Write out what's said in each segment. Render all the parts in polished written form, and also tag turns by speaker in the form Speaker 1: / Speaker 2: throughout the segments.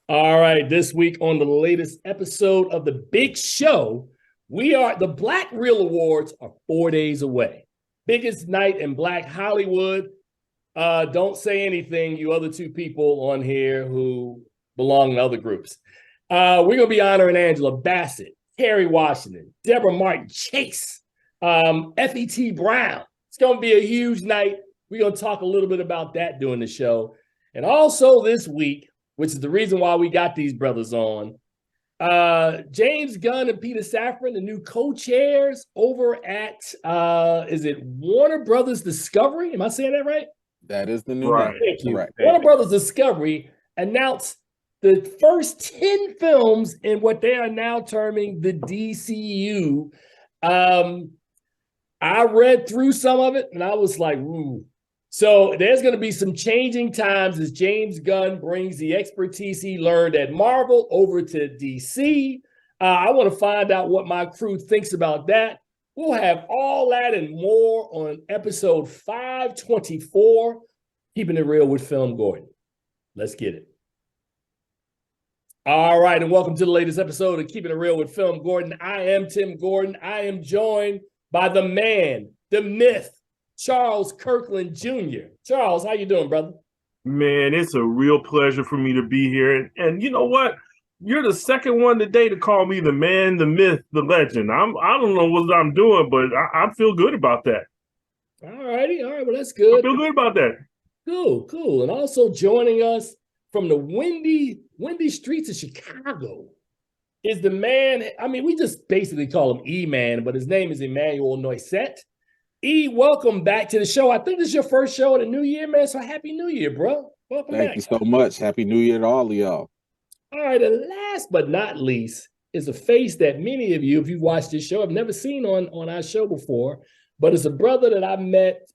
Speaker 1: All right, this week on the latest episode of the Big Show, the Black Reel Awards are 4 days away. Biggest night in Black Hollywood. Don't say anything, you other two people on here who belong in other groups. We're gonna be honoring Angela Bassett, Kerry Washington, Deborah Martin Chase, FET Brown. It's gonna be a huge night. We're gonna talk a little bit about that during the show. And also this week, which is the reason why we got these brothers on. James Gunn and Peter Safran, the new co-chairs over at, is it Warner Brothers Discovery? Am I saying that right?
Speaker 2: That is the new
Speaker 3: Right.
Speaker 2: name.
Speaker 1: Thank you.
Speaker 2: Correct.
Speaker 1: Warner Brothers Discovery announced the first 10 films in what they are now terming the DCU. I read through some of it and I was like, ooh. So there's going to be some changing times as James Gunn brings the expertise he learned at Marvel over to DC. I want to find out what my crew thinks about that. We'll have all that and more on episode 524, Keeping It Real with Film Gordon. Let's get it. All right, and welcome to the latest episode of Keeping It Real with Film Gordon. I am Tim Gordon. I am joined by the man, the myth, Charles Kirkland Jr. Charles, how you doing, brother?
Speaker 3: Man, it's a real pleasure for me to be here. And you know what? You're the second one today to call me the man, the myth, the legend. I don't know what I'm doing, but I feel good about that.
Speaker 1: All righty. All right. Well, that's good.
Speaker 3: I feel good about that.
Speaker 1: Cool. And also joining us from the windy streets of Chicago is the man. I mean, we just basically call him E-Man, but his name is Emmanuel Noisette. E, welcome back to the show. I think this is your first show of the new year, man. So happy New Year, bro. Welcome back.
Speaker 2: Thank you so much. Happy New Year to all of y'all.
Speaker 1: All right, and last but not least is a face that many of you, if you've watched this show, have never seen on our show before, but it's a brother that I met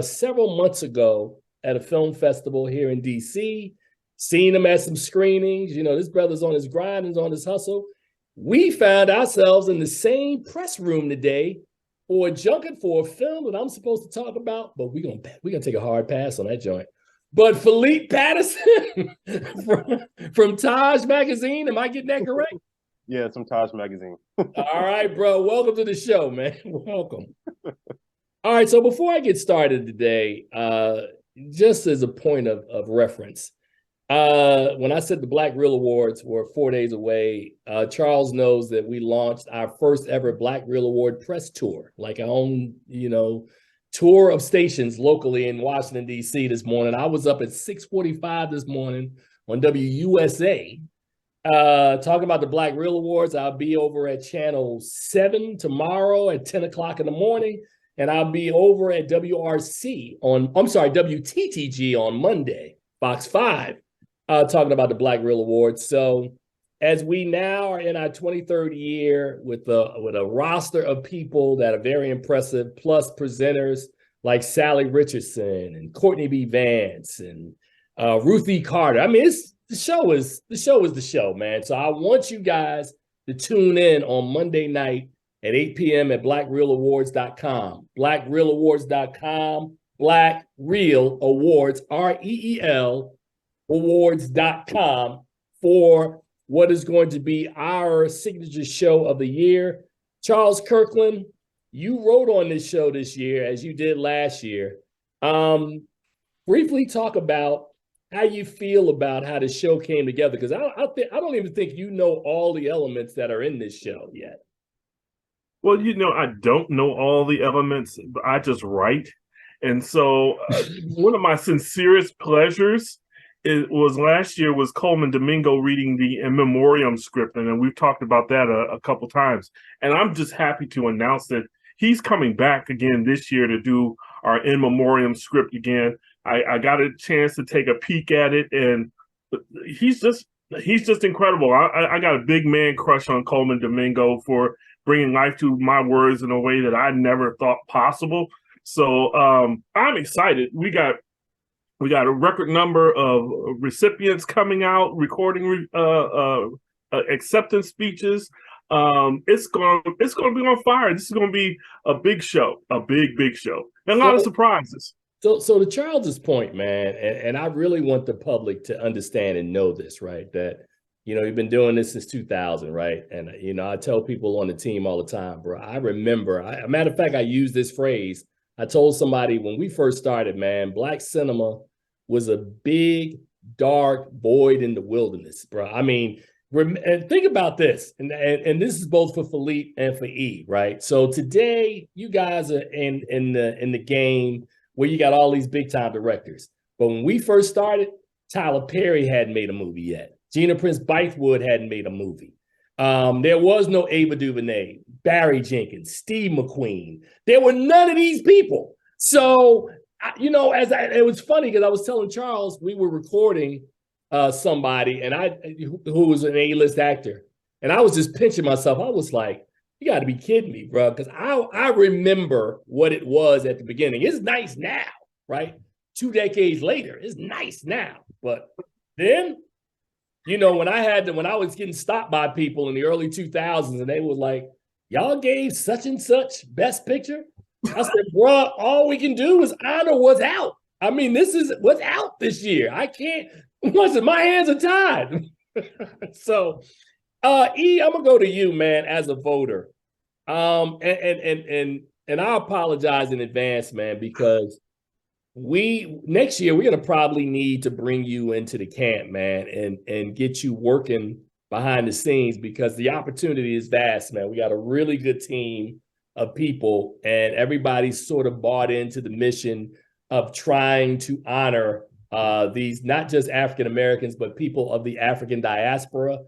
Speaker 1: several months ago at a film festival here in DC. Seen him at some screenings. You know, this brother's on his grind and on his hustle. We found ourselves in the same press room today for a junket for a film that I'm supposed to talk about, but we're gonna take a hard pass on that joint. But Philippe Patterson from Taj Magazine, am I getting that correct?
Speaker 4: Yeah, it's from Taj Magazine.
Speaker 1: All right, bro. Welcome to the show, man. Welcome. All right, so before I get started today, just as a point of reference, when I said the Black Reel Awards were 4 days away, Charles knows that we launched our first ever Black Reel Award press tour, like our own, tour of stations locally in Washington, D.C. this morning. I was up at 6:45 this morning on WUSA talking about the Black Reel Awards. I'll be over at Channel 7 tomorrow at 10 o'clock in the morning, and I'll be over at WTTG on Monday, Fox 5, talking about the Black Reel Awards. So as we now are in our 23rd year with a roster of people that are very impressive, plus presenters like Sally Richardson and Courtney B. Vance and Ruth E. Carter. I mean, the show is the show, man. So I want you guys to tune in on Monday night at 8 p.m. at blackreelawards.com. Blackreelawards.com. Black Reel Awards, REEL awards.com for what is going to be our signature show of the year. Charles Kirkland, you wrote on this show this year, as you did last year. Briefly talk about how you feel about how the show came together, because I don't even think you know all the elements that are in this show yet.
Speaker 3: Well, I don't know all the elements, but I just write. And so one of my sincerest pleasures last year was Coleman Domingo reading the In Memoriam script, and we've talked about that a couple times. And I'm just happy to announce that he's coming back again this year to do our In Memoriam script again. I got a chance to take a peek at it, and he's just incredible. I got a big man crush on Coleman Domingo for bringing life to my words in a way that I never thought possible. So I'm excited. We got a record number of recipients coming out, recording acceptance speeches. It's going to be on fire. This is going to be a big show, a big show, and a lot of surprises.
Speaker 1: So to Charles's point, man, and I really want the public to understand and know this, right? That, you've been doing this since 2000, right? And, I tell people on the team all the time, bro, I remember, a matter of fact, I use this phrase. I told somebody when we first started, man, Black cinema was a big, dark void in the wilderness, bro. I mean, and think about this, and this is both for Philippe and for E, right? So today, you guys are in the game where you got all these big time directors. But when we first started, Tyler Perry hadn't made a movie yet. Gina Prince Bythewood hadn't made a movie. There was no Ava DuVernay, Barry Jenkins, Steve McQueen. There were none of these people. So, it was funny because I was telling Charles we were recording somebody who was an A-list actor, and I was just pinching myself. I was like, you got to be kidding me, bro, because I remember what it was at the beginning. It's nice now, right? 2 decades later, it's nice now. But then, when I was getting stopped by people in the early 2000s and they were like, y'all gave such and such best picture. I said, bro, all we can do is honor what's out. I mean, this is what's out this year. I can't, my hands are tied. So, E, I'm gonna go to you, man, as a voter. And I apologize in advance, man, because next year we're gonna probably need to bring you into the camp, man, and get you working behind the scenes because the opportunity is vast, man. We got a really good team of people, and everybody's sort of bought into the mission of trying to honor these not just African Americans, but people of the African diaspora.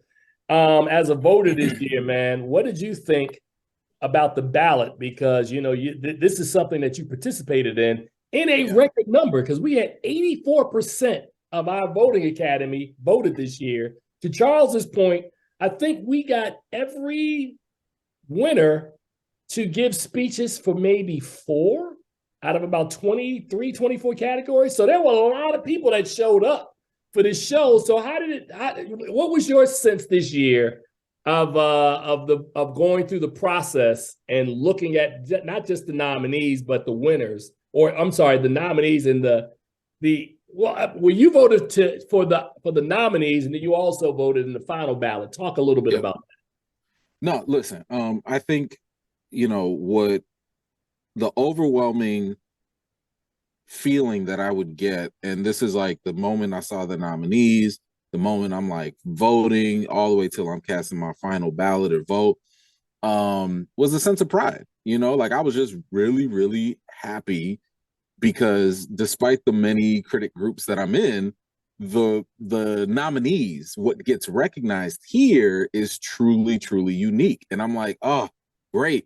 Speaker 1: As a voter this year, man, what did you think about the ballot? Because this is something that you participated in a record number, because we had 84% of our voting academy voted this year. To Charles's point, I think we got every winner to give speeches for maybe 4 out of about 23, 24 categories. So there were a lot of people that showed up for this show. So what was your sense this year of going through the process and looking at not just the nominees, but the winners, or I'm sorry, the nominees and well, you voted for the nominees, and then you also voted in the final ballot. Talk a little bit about that.
Speaker 2: No, listen, I think, what the overwhelming feeling that I would get, and this is like the moment I saw the nominees, the moment I'm like voting, all the way till I'm casting my final ballot or vote, was a sense of pride. Like I was just really, really happy because despite the many critic groups that I'm in, the nominees, what gets recognized here is truly, truly unique. And I'm like, oh, great.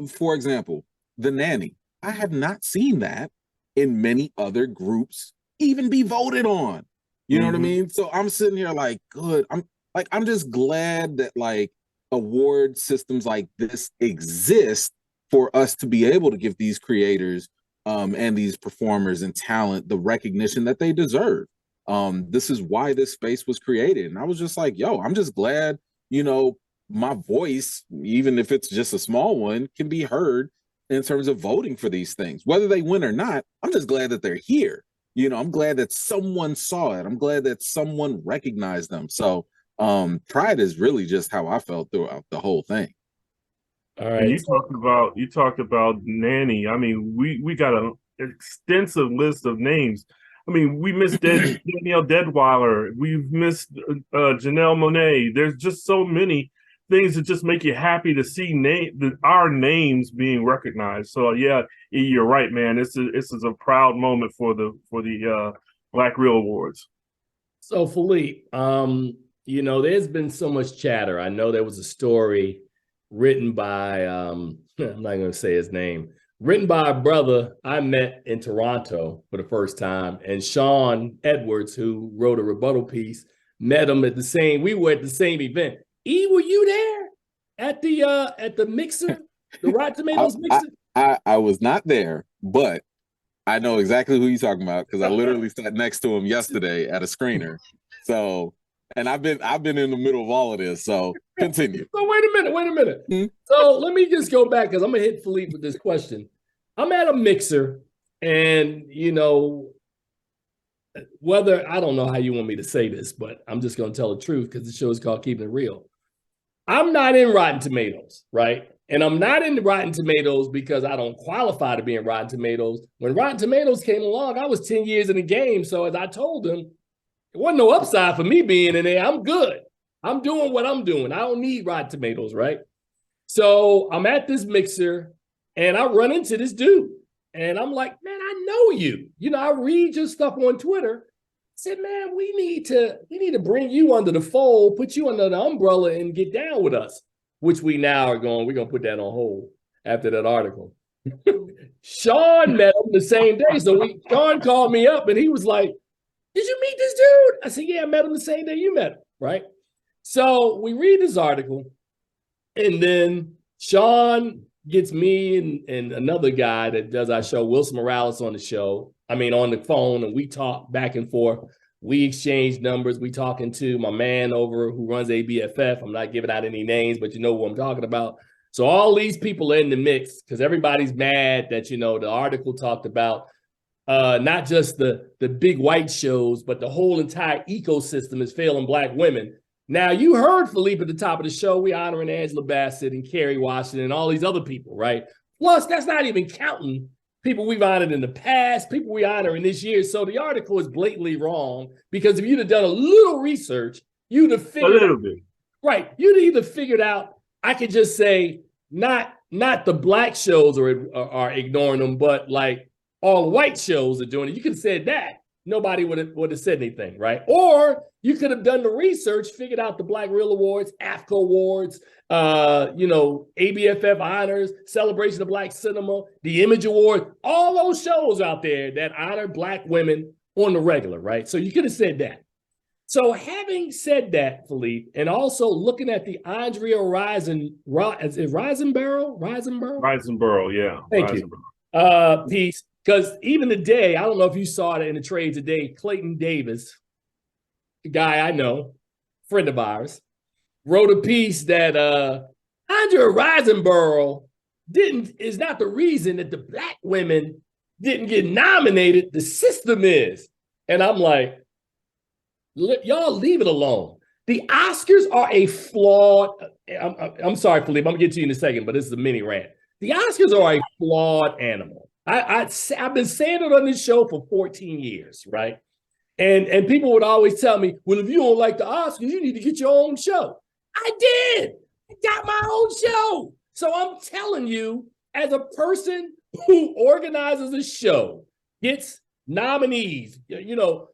Speaker 2: For example, The Nanny. I have not seen that in many other groups even be voted on. You know what I mean? So I'm sitting here like, good. I'm just glad that like award systems like this exist for us to be able to give these creators and these performers and talent the recognition that they deserve. This is why this space was created. And I was just like, yo, I'm just glad, my voice, even if it's just a small one, can be heard in terms of voting for these things. Whether they win or not, I'm just glad that they're here. I'm glad that someone saw it. I'm glad that someone recognized them. So pride is really just how I felt throughout the whole thing.
Speaker 3: All right. And you talked about Nanny. I mean, we got an extensive list of names. I mean, we missed Danielle Deadweiler. We've missed Janelle Monáe. There's just so many things that just make you happy to see our names being recognized. So yeah, you're right, man. This is a proud moment for the Black Reel Awards.
Speaker 1: So Philippe, there's been so much chatter. I know there was a story written by I'm not going to say his name, written by a brother I met in Toronto for the first time, and Sean Edwards, who wrote a rebuttal piece, met him we were at the same event. E, were you there at the mixer, the Rotten Tomatoes mixer?
Speaker 2: I was not there, but I know exactly who you're talking about because I literally sat next to him yesterday at a screener. So, and I've been in the middle of all of this. So continue.
Speaker 1: So wait a minute. So let me just go back because I'm gonna hit Philippe with this question. I'm at a mixer And, you know, whether, I don't know how you want me to say this, but I'm just going to tell the truth because the show is called Keeping It Real. I'm not in Rotten Tomatoes, right? And I'm not in Rotten Tomatoes because I don't qualify to be in Rotten Tomatoes. When Rotten Tomatoes came along, I was 10 years in the game. So as I told them, it wasn't no upside for me being in there. I'm good. I'm doing what I'm doing. I don't need Rotten Tomatoes, right? So I'm at this mixer and I run into this dude. And I'm like, man, I know you. You know, I read your stuff on Twitter. I said, man, we need to bring you under the fold, put you under the umbrella and get down with us, which we now are going, we're going to put that on hold after that article. Sean met him the same day. So Sean called me up and he was like, did you meet this dude? I said, yeah, I met him the same day you met him, right? So we read this article and then Sean gets me and another guy that does our show, Wilson Morales, on the phone, and we talk back and forth. We exchange numbers. We talking to my man over who runs ABFF. I'm not giving out any names, but you know who I'm talking about. So all these people are in the mix because everybody's mad that, you know, the article talked about not just the big white shows, but the whole entire ecosystem is failing Black women. Now, you heard Philippe at the top of the show. We honoring Angela Bassett and Kerry Washington and all these other people, right? Plus, that's not even counting people we've honored in the past, people we honor in this year. So the article is blatantly wrong because if you'd have done a little research, you'd have figured out, right, you'd either figured out, I could just say, not the Black shows are ignoring them, but like all white shows are doing it. You could have said that. Nobody would have said anything, right? Or you could have done the research, figured out the Black Real Awards, AFCO Awards, ABFF Honors, Celebration of Black Cinema, the Image Award, all those shows out there that honor Black women on the regular, right? So you could have said that. So having said that, Philippe, and also looking at the Andrea Risenborough,
Speaker 3: yeah.
Speaker 1: Thank you. Piece. Because even today, I don't know if you saw it in the trade today, Clayton Davis, the guy I know, friend of ours, wrote a piece that Andrea Risenborough is not the reason that the Black women didn't get nominated. The system is. And I'm like, y'all leave it alone. The Oscars are a flawed, I'm sorry, Philippe, I'm gonna get to you in a second, but this is a mini rant. The Oscars are a flawed animal. I've been saying it on this show for 14 years, right? And people would always tell me, well, if you don't like the Oscars, you need to get your own show. I did. I got my own show. So I'm telling you, as a person who organizes a show, gets nominees, you know,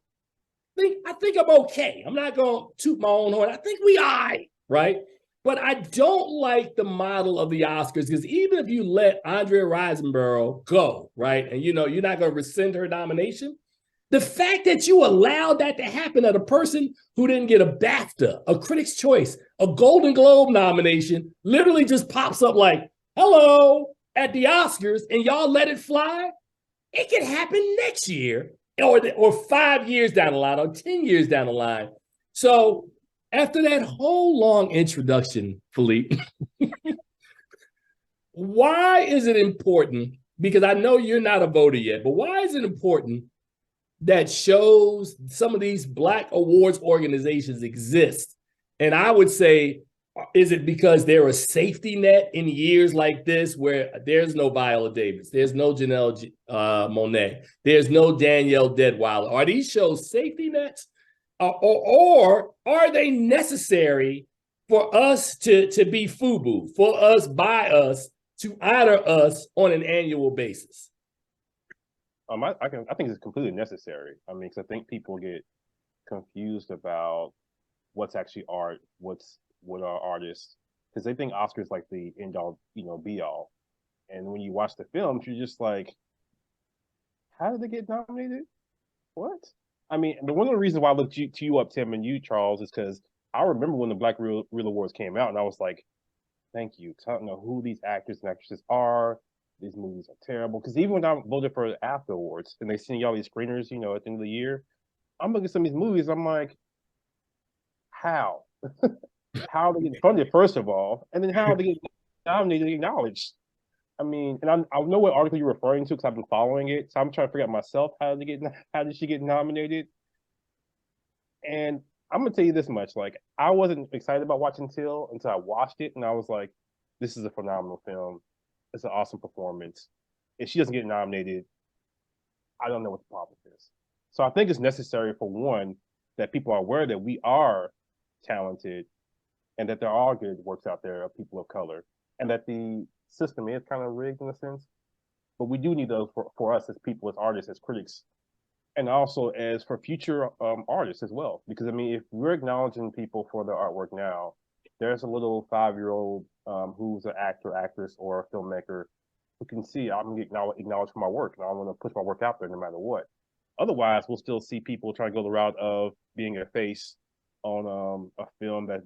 Speaker 1: I think I'm okay. I'm not going to toot my own horn. I think we all right? But I don't like the model of the Oscars because even if you let Andrea Risenborough go, right, and you know you're not going to rescind her nomination, the fact that you allowed that to happen at a person who didn't get a BAFTA, a Critics' Choice, a Golden Globe nomination, literally just pops up like, hello, at the Oscars, and y'all let it fly, it could happen next year or 5 years down the line or 10 years down the line. So after that whole long introduction, Philippe, why is it important? Because I know you're not a voter yet, but why is it important that shows some of these Black awards organizations exist? And I would say, is it because they're a safety net in years like this where there's no Viola Davis, there's no Janelle Monáe, there's no Danielle Deadwyler? Are these shows safety nets? Or are they necessary for us to be FUBU, for us, by us, to honor us on an annual basis?
Speaker 4: I think it's completely necessary. I mean, because I think people get confused about what's actually art, what are artists, because they think Oscars like the end all, be all. And when you watch the films, you're just like, how did they get nominated? What? I mean, one of the reasons why I looked to you up, Tim, and you, Charles, is because I remember when the Black Real Awards came out, and I was like, thank you. Because I don't know who these actors and actresses are. These movies are terrible. Because even when I voted for the AFCO Awards, and they send you all these screeners, at the end of the year, I'm looking at some of these movies, I'm like, how? How are they get funded, first of all? And then how are they get nominated and acknowledged? I mean, and I know what article you're referring to because I've been following it. So I'm trying to figure out myself how did she get nominated? And I'm gonna tell you this much: like, I wasn't excited about watching Till until I watched it, and I was like, "This is a phenomenal film. It's an awesome performance. If she doesn't get nominated, I don't know what the problem is." So I think it's necessary for one that people are aware that we are talented and that there are good works out there of people of color, and that the system is kind of rigged in a sense. But we do need those for us as people, as artists, as critics, and also as for future artists as well. Because I mean, if we're acknowledging people for their artwork now, there's a little 5-year-old who's an actor, actress, or a filmmaker who can see I'm gonna get acknowledged for my work, and I want to push my work out there no matter what. Otherwise, we'll still see people trying to go the route of being a face on a film that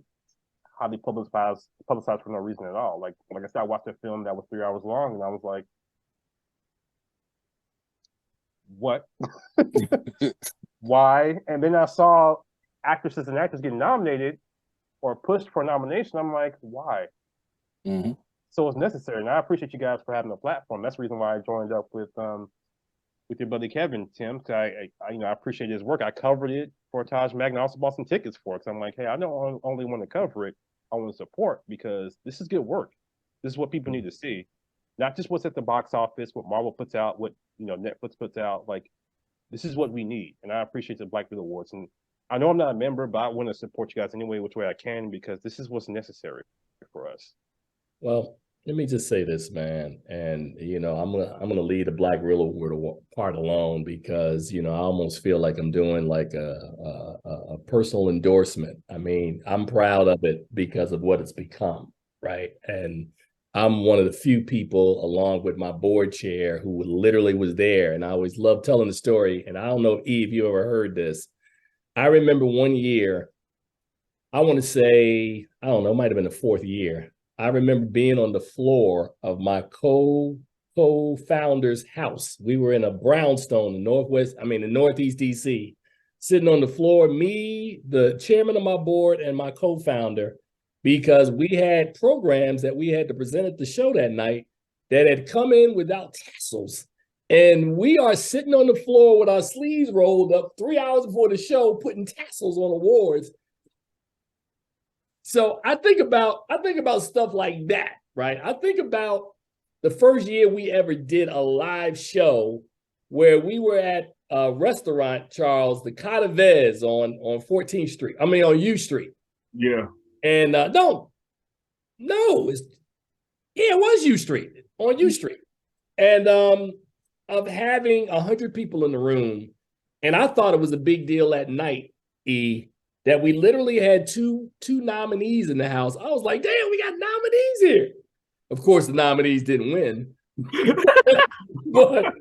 Speaker 4: highly publicized for no reason at all. Like I said, I watched a film that was 3 hours long, and I was like, "What? Why?" And then I saw actresses and actors getting nominated or pushed for a nomination. I'm like, "Why?"
Speaker 2: Mm-hmm.
Speaker 4: So it's necessary, and I appreciate you guys for having a platform. That's the reason why I joined up with your buddy Kevin, Tim. Cause I appreciate his work. I covered it for Taj Magna, also bought some tickets for it. Cause I'm like, hey, I don't only want to cover it, I want to support because this is good work. This is what people need to see, not just what's at the box office, what Marvel puts out, what Netflix puts out. Like, this is what we need, and I appreciate the Black Widow Awards. And I know I'm not a member, but I want to support you guys anyway, which way I can, because this is what's necessary for us.
Speaker 1: Well, let me just say this, man, and I'm gonna leave the Black Real Award part alone because I almost feel like I'm doing like a personal endorsement. I mean, I'm proud of it because of what it's become, right? And I'm one of the few people, along with my board chair, who literally was there, and I always love telling the story. And I don't know, Eve, you ever heard this? I remember one year, I want to say, I don't know, it might have been the fourth year. I remember being on the floor of my co-founder's house. We were in a brownstone in in Northeast DC, sitting on the floor, me, the chairman of my board, and my co-founder, because we had programs that we had to present at the show that night that had come in without tassels. And we are sitting on the floor with our sleeves rolled up 3 hours before the show, putting tassels on awards. So I think about stuff like that, right? I think about the first year we ever did a live show where we were at a restaurant, Charles, the Catavez on 14th Street. I mean, on U Street.
Speaker 3: Yeah.
Speaker 1: And it was U Street, on U Street. And of having 100 people in the room, and I thought it was a big deal that night, that we literally had two nominees in the house. I was like, damn, we got nominees here. Of course, the nominees didn't win. But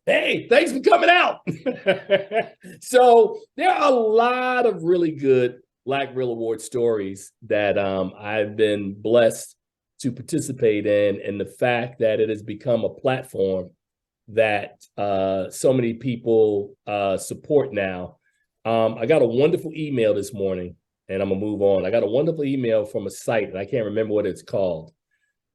Speaker 1: hey, thanks for coming out. So there are a lot of really good Black Real Award stories that I've been blessed to participate in, and the fact that it has become a platform that so many people support now. I got a wonderful email this morning, and I'm gonna move on. I got a wonderful email from a site, and I can't remember what it's called,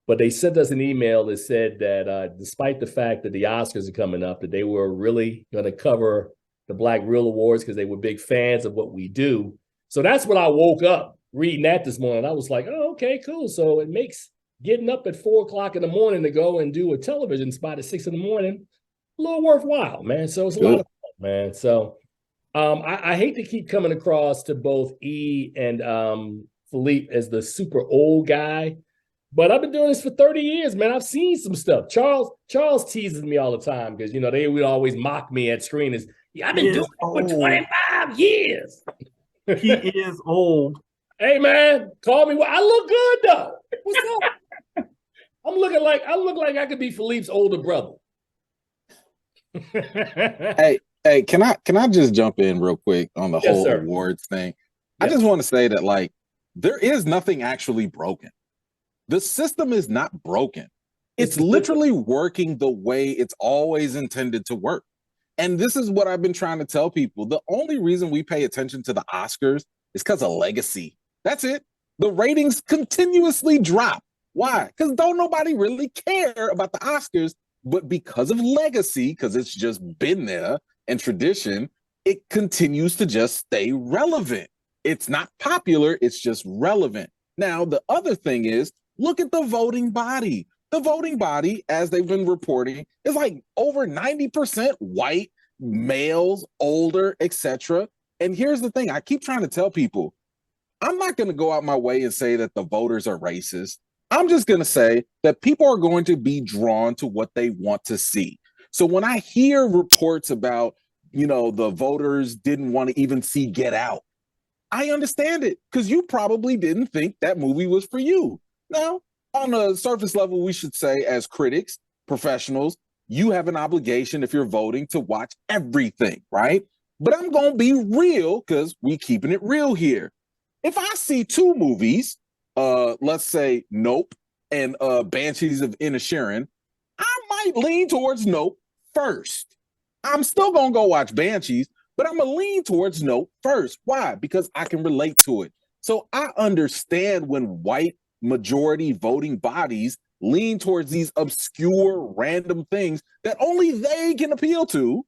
Speaker 1: but they sent us an email that said that despite the fact that the Oscars are coming up, that they were really gonna cover the Black Real Awards because they were big fans of what we do. So that's when I woke up reading that this morning. I was like, oh, okay, cool. So it makes getting up at 4 o'clock in the morning to go and do a television spot at 6 in the morning a little worthwhile, man. So it's a lot of fun, man. So I hate to keep coming across to both E and Philippe as the super old guy, but I've been doing this for 30 years, man. I've seen some stuff. Charles teases me all the time because, they would always mock me at screeners. Yeah, I've been doing it for 25 years.
Speaker 3: He is old.
Speaker 1: Hey, man, call me. I look good, though. What's up? I look like I could be Philippe's older brother.
Speaker 2: Hey, can I just jump in real quick on the whole awards thing? Yes. I just want to say that, like, there is nothing actually broken. The system is not broken. It's literally working the way it's always intended to work. And this is what I've been trying to tell people. The only reason we pay attention to the Oscars is because of legacy. That's it. The ratings continuously drop. Why? Because don't nobody really care about the Oscars, but because of legacy, because it's just been there and tradition, it continues to just stay relevant. It's not popular, it's just relevant. Now, the other thing is, look at the voting body. The voting body, as they've been reporting, is like over 90% white, males, older, etc. And here's the thing, I keep trying to tell people, I'm not going to go out my way and say that the voters are racist. I'm just going to say that people are going to be drawn to what they want to see. So when I hear reports about, the voters didn't want to even see Get Out, I understand it, because you probably didn't think that movie was for you. Now, on a surface level, we should say, as critics, professionals, you have an obligation, if you're voting, to watch everything, right? But I'm going to be real, because we keeping it real here. If I see two movies, let's say Nope and Banshees of Inisherin, I might lean towards Nope first. I'm still going to go watch Banshees, but I'm going to lean towards Nope first. Why? Because I can relate to it. So I understand when white majority voting bodies lean towards these obscure, random things that only they can appeal to.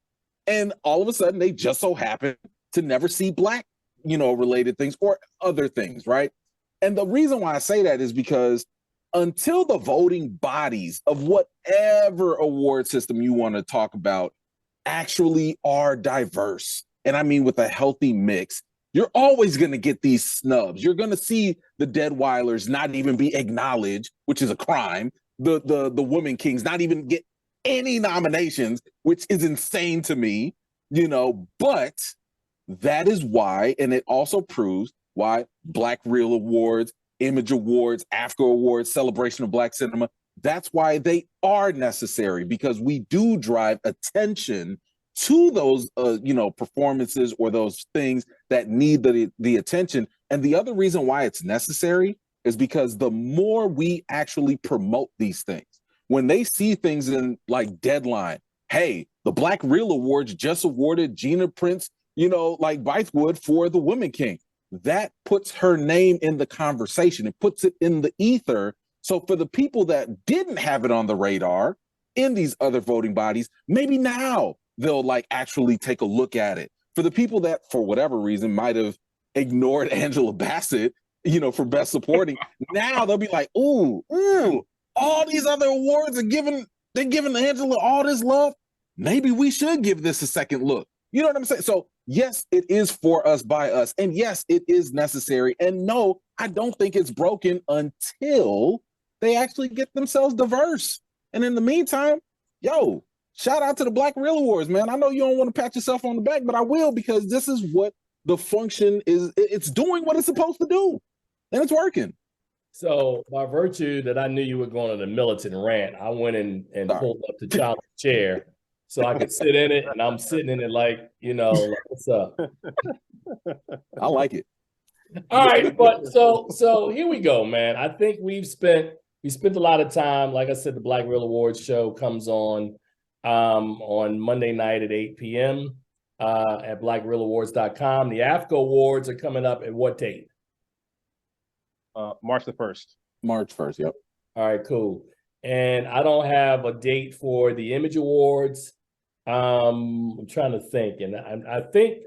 Speaker 2: And all of a sudden, they just so happen to never see Black, related things or other things, right? And the reason why I say that is because until the voting bodies of whatever award system you want to talk about actually are diverse, and I mean with a healthy mix, you're always going to get these snubs. You're going to see the Deadweilers not even be acknowledged, which is a crime. The Woman Kings not even get any nominations, which is insane to me, but that is why, and it also proves why Black Reel Awards, Image Awards, AFCA Awards, Celebration of Black Cinema, that's why they are necessary, because we do drive attention to those, performances or those things that need the attention. And the other reason why it's necessary is because the more we actually promote these things, when they see things in like Deadline, hey, the Black Reel Awards just awarded Gina Prince, like Bythewood for the Woman King. That puts her name in the conversation. It puts it in the ether. So for the people that didn't have it on the radar in these other voting bodies, maybe now they'll like actually take a look at it. For the people that, for whatever reason, might have ignored Angela Bassett, for Best Supporting, now they'll be like, ooh, all these other awards are they're giving Angela all this love. Maybe we should give this a second look. You know what I'm saying? So yes, it is for us, by us. And yes, it is necessary. And no, I don't think it's broken until they actually get themselves diverse. And in the meantime, shout out to the Black Reel Awards, man. I know you don't want to pat yourself on the back, but I will, because this is what the function is. It's doing what it's supposed to do, and it's working.
Speaker 1: So by virtue that I knew you were going on a militant rant, I went in and pulled up the child's chair so I could sit in it, and I'm sitting in it like, what's up?
Speaker 2: I like it.
Speaker 1: All right, but so here we go, man. I think we spent a lot of time. Like I said, the Black Reel Awards show comes on Monday night at 8 p.m. At blackreelawards.com. The AFCA Awards are coming up at what date?
Speaker 4: March the 1st.
Speaker 2: March 1st, yep.
Speaker 1: All right, cool. And I don't have a date for the Image Awards. I'm trying to think, and I think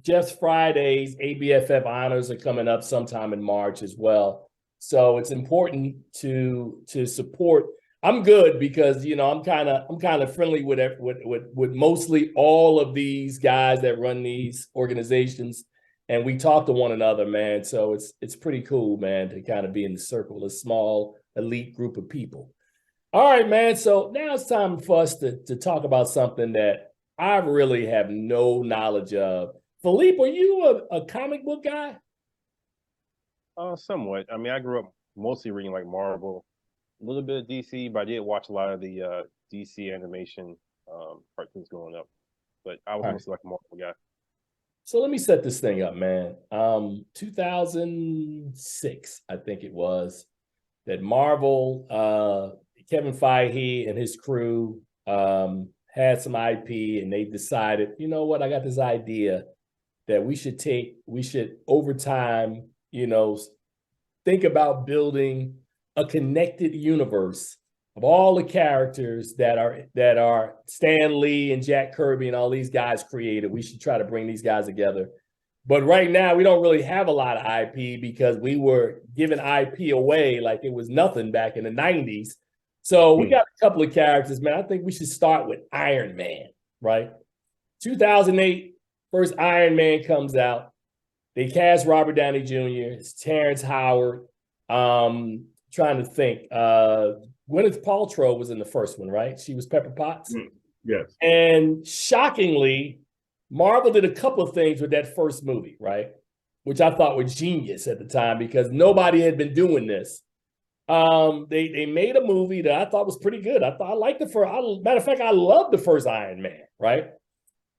Speaker 1: Just Friday's ABFF honors are coming up sometime in March as well. So it's important to support. I'm good because I'm kind of friendly with mostly all of these guys that run these organizations, and we talk to one another, man. So it's pretty cool, man, to kind of be in the circle, a small elite group of people. All right, man. So now it's time for us to talk about something that I really have no knowledge of. Philippe, are you a comic book guy?
Speaker 4: Somewhat. I mean, I grew up mostly reading like Marvel, a little bit of DC, but I did watch a lot of the DC animation cartoons growing up. But I was mostly like a Marvel guy.
Speaker 1: So let me set this thing up, man. 2006, I think it was, that Marvel, Kevin Feige and his crew had some IP, and they decided, you know what, I got this idea that we should over time, think about building a connected universe of all the characters that are Stan Lee and Jack Kirby and all these guys created. We should try to bring these guys together. But right now, we don't really have a lot of IP because we were giving IP away like it was nothing back in the 90s. So we got a couple of characters, man. I think we should start with Iron Man, right? 2008, first Iron Man comes out. They cast Robert Downey Jr. It's Terrence Howard. Trying to think. Gwyneth Paltrow was in the first one, right? She was Pepper Potts.
Speaker 3: Yes.
Speaker 1: And shockingly, Marvel did a couple of things with that first movie, right? Which I thought were genius at the time because nobody had been doing this. They made a movie that I thought was pretty good. I liked the first. Matter of fact, I loved the first Iron Man, right?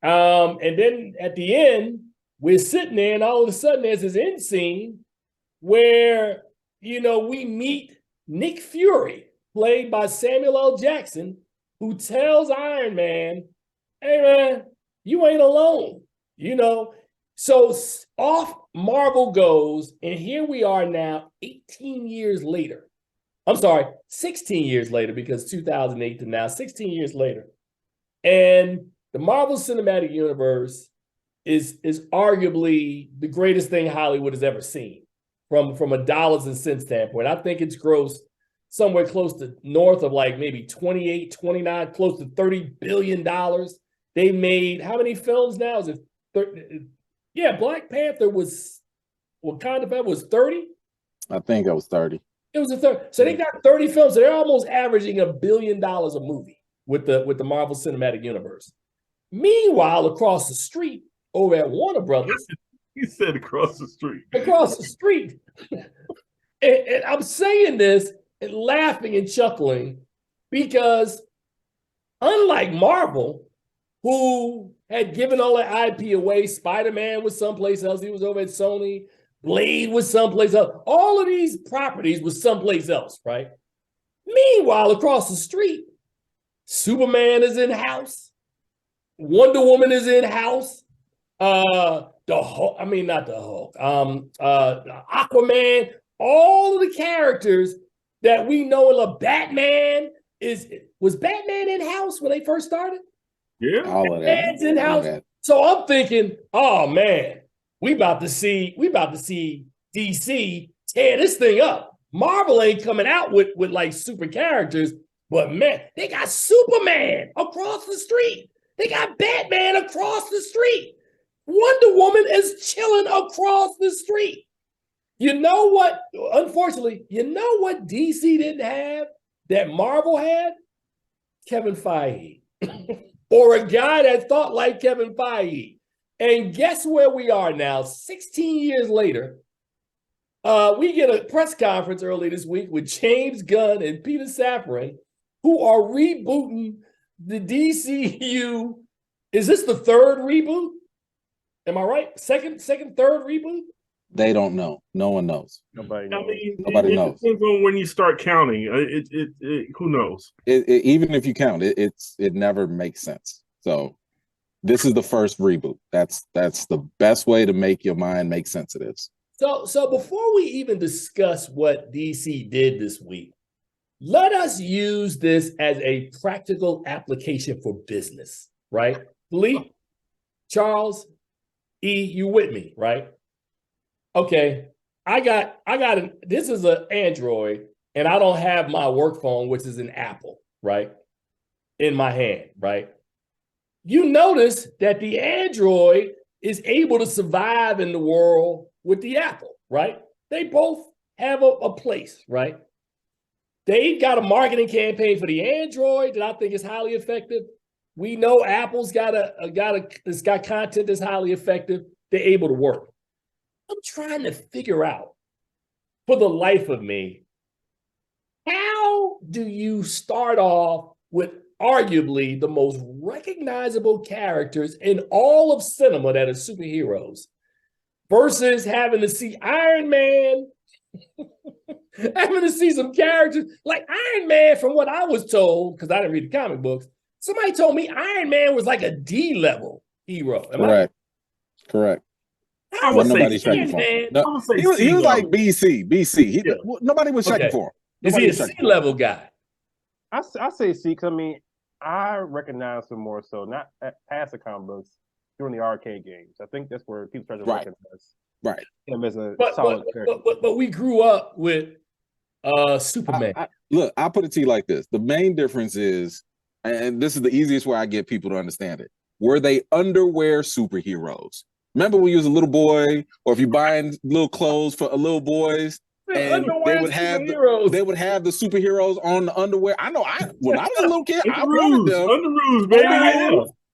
Speaker 1: And then at the end, we're sitting there, and all of a sudden, there's this end scene where we meet Nick Fury, played by Samuel L. Jackson, who tells Iron Man, "Hey man, you ain't alone." So off Marvel goes, and here we are now, 18 years later. I'm sorry, 16 years later, because 2008 to now, 16 years later. And the Marvel Cinematic Universe is arguably the greatest thing Hollywood has ever seen from a dollars and cents standpoint. I think it's grossed somewhere close to north of like maybe 28, 29, close to $30 billion. They made how many films now? Is it 30? Yeah, Black Panther was Wakanda Forever was 30.
Speaker 2: I think it was 30.
Speaker 1: It was a third. So they got 30 films. So they're almost averaging $1 billion a movie with the Marvel Cinematic Universe. Meanwhile, across the street over at Warner Brothers.
Speaker 3: He said across the street.
Speaker 1: Across the street. and I'm saying this and laughing and chuckling because unlike Marvel, who had given all their IP away, Spider-Man was someplace else. He was over at Sony. Blade was someplace else. All of these properties was someplace else, right? Meanwhile, across the street, Superman is in-house. Wonder Woman is in-house. The Hulk, I mean, not the Hulk. Aquaman, all of the characters that we know. Batman was Batman in-house when they first started?
Speaker 3: Yeah.
Speaker 2: All of that.
Speaker 1: Batman's in-house. So I'm thinking, oh man, we about to see DC tear this thing up. Marvel ain't coming out with like super characters, but man, they got Superman across the street. They got Batman across the street. Wonder Woman is chilling across the street. You know what? Unfortunately, you know what DC didn't have that Marvel had? Kevin Feige. Or a guy that thought like Kevin Feige. And guess where we are now, 16 years later? We get a press conference early this week with James Gunn and Peter Safran, who are rebooting the DCU. Is this the third reboot? Am I right? Second, third reboot?
Speaker 2: They don't know. No one knows.
Speaker 4: Nobody knows.
Speaker 3: I mean,
Speaker 2: Nobody knows.
Speaker 3: It depends on when you start counting. Who knows?
Speaker 2: Even if you count it, it never makes sense. So this is the first reboot. That's the best way to make your mind make sense of this.
Speaker 1: So before we even discuss what DC did this week, let us use this as a practical application for business, right? Lee, Charles, E, you with me, right? Okay, this is an Android, and I don't have my work phone, which is an Apple, right? In my hand, right? You notice that the Android is able to survive in the world with the Apple, right? They both have a place, right? They got a marketing campaign for the Android that I think is highly effective. We know Apple's got content that's highly effective. They're able to work. I'm trying to figure out, for the life of me, how do you start off with arguably the most recognizable characters in all of cinema that are superheroes versus having to see Iron Man, having to see some characters like Iron Man, from what I was told, because I didn't read the comic books, somebody told me Iron Man was like a D-level hero.
Speaker 2: Correct.
Speaker 1: I would
Speaker 2: nobody
Speaker 1: say
Speaker 2: checking for him.
Speaker 3: I would say
Speaker 2: He was like
Speaker 3: C-level.
Speaker 2: BC.
Speaker 3: Yeah.
Speaker 2: Nobody was checking for him.
Speaker 1: Is he a
Speaker 2: checking for
Speaker 1: C-level guy?
Speaker 4: I say C because I mean I recognize him more so not past the comic books during the arcade games. I think that's where people start to recognize him as a solid character.
Speaker 1: But we grew up with Superman.
Speaker 2: Look, I'll put it to you like this. The main difference is, and this is the easiest way I get people to understand it, were they underwear superheroes? Remember when you was a little boy, or if you're buying little clothes for little boys, and they would have the superheroes on the underwear. I know when I was a little kid, I wanted them.
Speaker 3: Underoos, baby.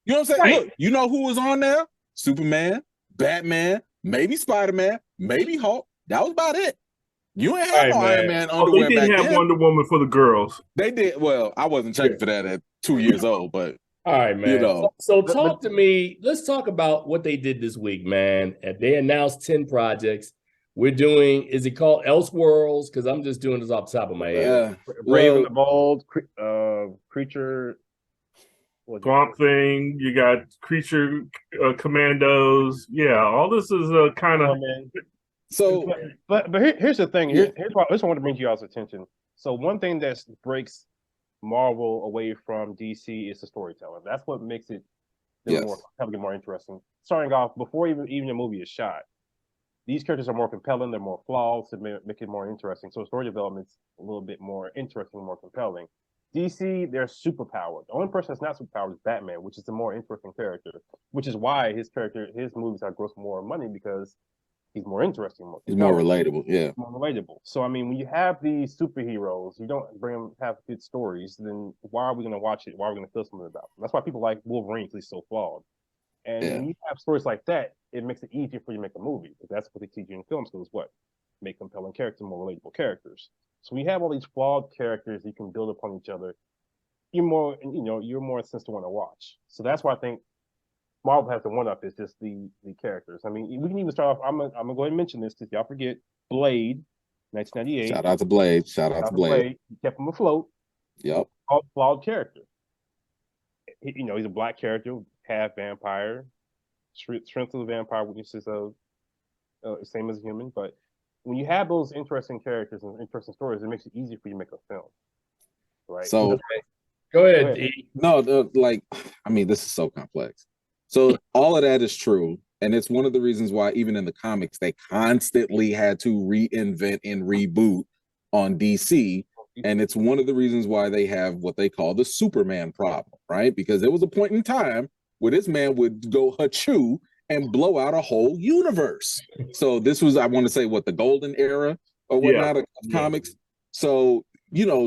Speaker 2: You know what I'm saying?
Speaker 1: Right.
Speaker 2: Look, you know who was on there? Superman, Batman, maybe Spider-Man, maybe Hulk. That was about it. You ain't have no Iron Man underwear.
Speaker 3: They did have Wonder Woman for the girls.
Speaker 2: They did. Well, I wasn't checking for that at 2 years old, but
Speaker 1: all right, man.
Speaker 2: You know.
Speaker 1: So talk to me. Let's talk about what they did this week, man. They announced 10 projects. We're doing, is it called Elseworlds? Because I'm just doing this off the top of my head.
Speaker 4: Brave and the Bold, Creature.
Speaker 3: Swamp Thing, you got Creature Commandos. Yeah, all this is kind of.
Speaker 4: So, but here's the thing. Here's what I want to bring to y'all's attention. So one thing that breaks Marvel away from DC is the storytelling. That's what makes it more interesting. Starting off before even the movie is shot, these characters are more compelling. They're more flawed to make it more interesting. So story development's a little bit more interesting, more compelling. DC, they're superpowered. The only person that's not superpowered is Batman, which is the more interesting character. Which is why his movies are gross more money because he's more interesting.
Speaker 2: He's more relatable, yeah.
Speaker 4: More relatable. So I mean, when you have these superheroes, you don't have good stories. Then why are we going to watch it? Why are we going to feel something about them? That's why people like Wolverine because he's so flawed. And when you have stories like that, it makes it easier for you to make a movie. Because that's what they teach you in film schools. What? Make compelling characters, more relatable characters. So we have all these flawed characters you can build upon each other. You're more sense to want to watch. So that's why I think Marvel has the one-up is just the characters. I mean, we can even start off. I'm gonna go ahead and mention this because y'all forget Blade, 1998.
Speaker 2: Shout out to Blade. Shout out to Blade.
Speaker 4: He kept him afloat.
Speaker 2: Yep.
Speaker 4: Flawed character. He's a black character, half vampire. Strength of the vampire, weaknesses of same as a human. But when you have those interesting characters and interesting stories, it makes it easy for you to make a film. Right.
Speaker 2: So
Speaker 1: go ahead.
Speaker 2: No, this is so complex. So all of that is true. And it's one of the reasons why even in the comics, they constantly had to reinvent and reboot on DC. And it's one of the reasons why they have what they call the Superman problem, right? Because there was a point in time where this man would go hachoo and blow out a whole universe. So this was, I want to say, the golden era or whatnot of comics. So,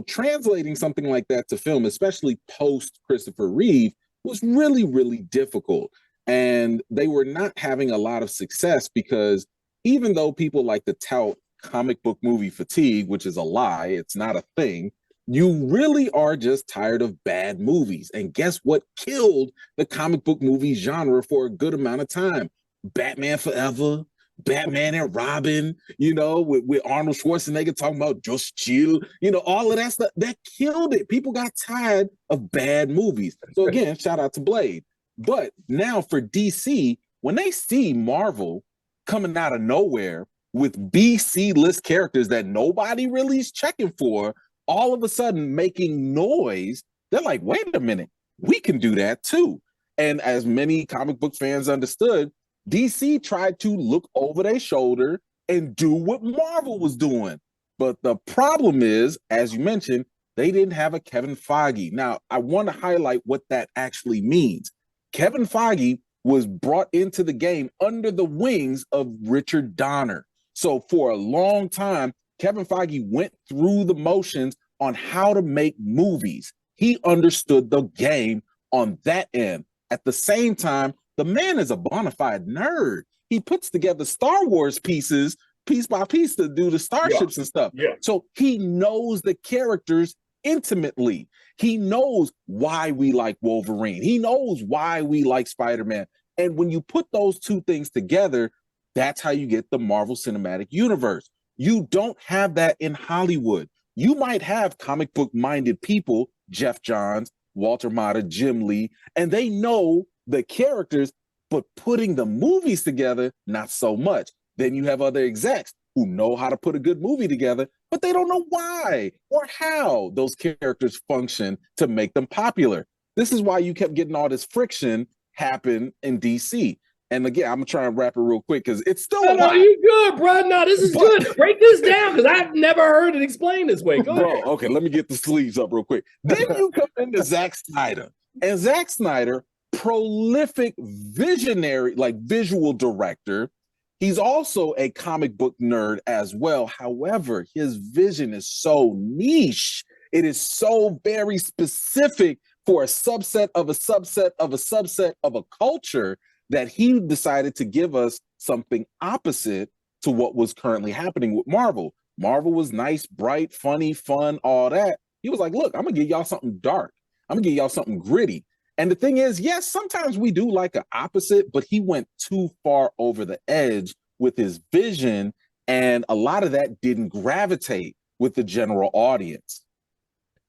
Speaker 2: translating something like that to film, especially post Christopher Reeve, was really, really difficult. And they were not having a lot of success because even though people like to tout comic book movie fatigue, which is a lie, it's not a thing, you really are just tired of bad movies. And guess what killed the comic book movie genre for a good amount of time? Batman Forever, Batman and Robin, with Arnold Schwarzenegger talking about just chill, all of that stuff, that killed it. People got tired of bad movies. So again, shout out to Blade. But now for DC, when they see Marvel coming out of nowhere with B-C list characters that nobody really is checking for, all of a sudden making noise, they're like, wait a minute, we can do that too. And as many comic book fans understood, DC tried to look over their shoulder and do what Marvel was doing. But the problem is, as you mentioned, they didn't have a Kevin Feige. Now, I want to highlight what that actually means. Kevin Feige was brought into the game under the wings of Richard Donner. So for a long time, Kevin Feige went through the motions on how to make movies. He understood the game on that end. At the same time, the man is a bona fide nerd. He puts together Star Wars pieces, piece by piece, to do the starships and stuff.
Speaker 3: Yeah.
Speaker 2: So he knows the characters intimately. He knows why we like Wolverine. He knows why we like Spider-Man. And when you put those two things together, that's how you get the Marvel Cinematic Universe. You don't have that in Hollywood. You might have comic book minded people, Jeff Johns, Walter Mata, Jim Lee, and they know the characters, but putting the movies together, not so much. Then you have other execs who know how to put a good movie together, but they don't know why or how those characters function to make them popular. This is why you kept getting all this friction happen in DC. And again, I'm gonna try and wrap it real quick because it's still a lot.
Speaker 1: You good, bro? No, this is good. Break this down because I've never heard it explained this way. Go ahead.
Speaker 2: Okay, let me get the sleeves up real quick. Then you come into Zack Snyder, and Zack Snyder, prolific visionary, like visual director. He's also a comic book nerd as well. However, his vision is so niche. It is so very specific for a subset of a subset of a subset of a culture that he decided to give us something opposite to what was currently happening with Marvel. Marvel was nice, bright, funny, fun, all that. He was like, look, I'm gonna give y'all something dark. I'm gonna give y'all something gritty. And the thing is, yes, sometimes we do like an opposite, but he went too far over the edge with his vision, and a lot of that didn't gravitate with the general audience.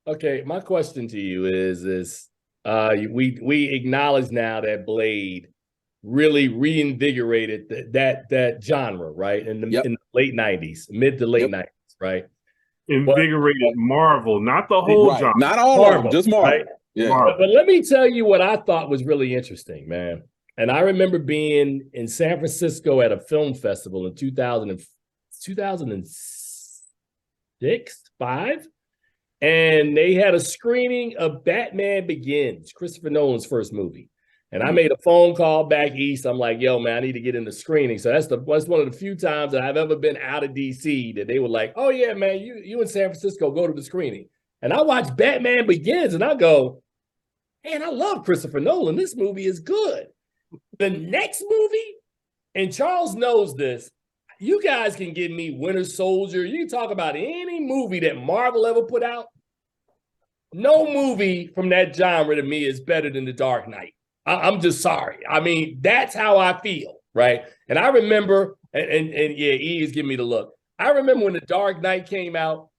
Speaker 1: Okay, my question to you is we acknowledge now that Blade really reinvigorated that genre, right? In the late 90s, mid to late 90s, right?
Speaker 3: Invigorated Marvel, not the whole genre.
Speaker 2: Not all Marvel, of them, just Marvel. Right? Yeah.
Speaker 3: Marvel.
Speaker 1: But let me tell you what I thought was really interesting, man. And I remember being in San Francisco at a film festival in 2006, 5, and they had a screening of Batman Begins, Christopher Nolan's first movie. And I made a phone call back east. I'm like, yo, man, I need to get in the screening. So that's one of the few times that I've ever been out of DC that they were like, oh, yeah, man, you in San Francisco, go to the screening. And I watched Batman Begins and I go, man, I love Christopher Nolan. This movie is good. The next movie, and Charles knows this, you guys can give me Winter Soldier. You can talk about any movie that Marvel ever put out. No movie from that genre to me is better than The Dark Knight. I'm just sorry. I mean, that's how I feel, right? And I remember, and yeah, E is giving me the look. I remember when The Dark Knight came out,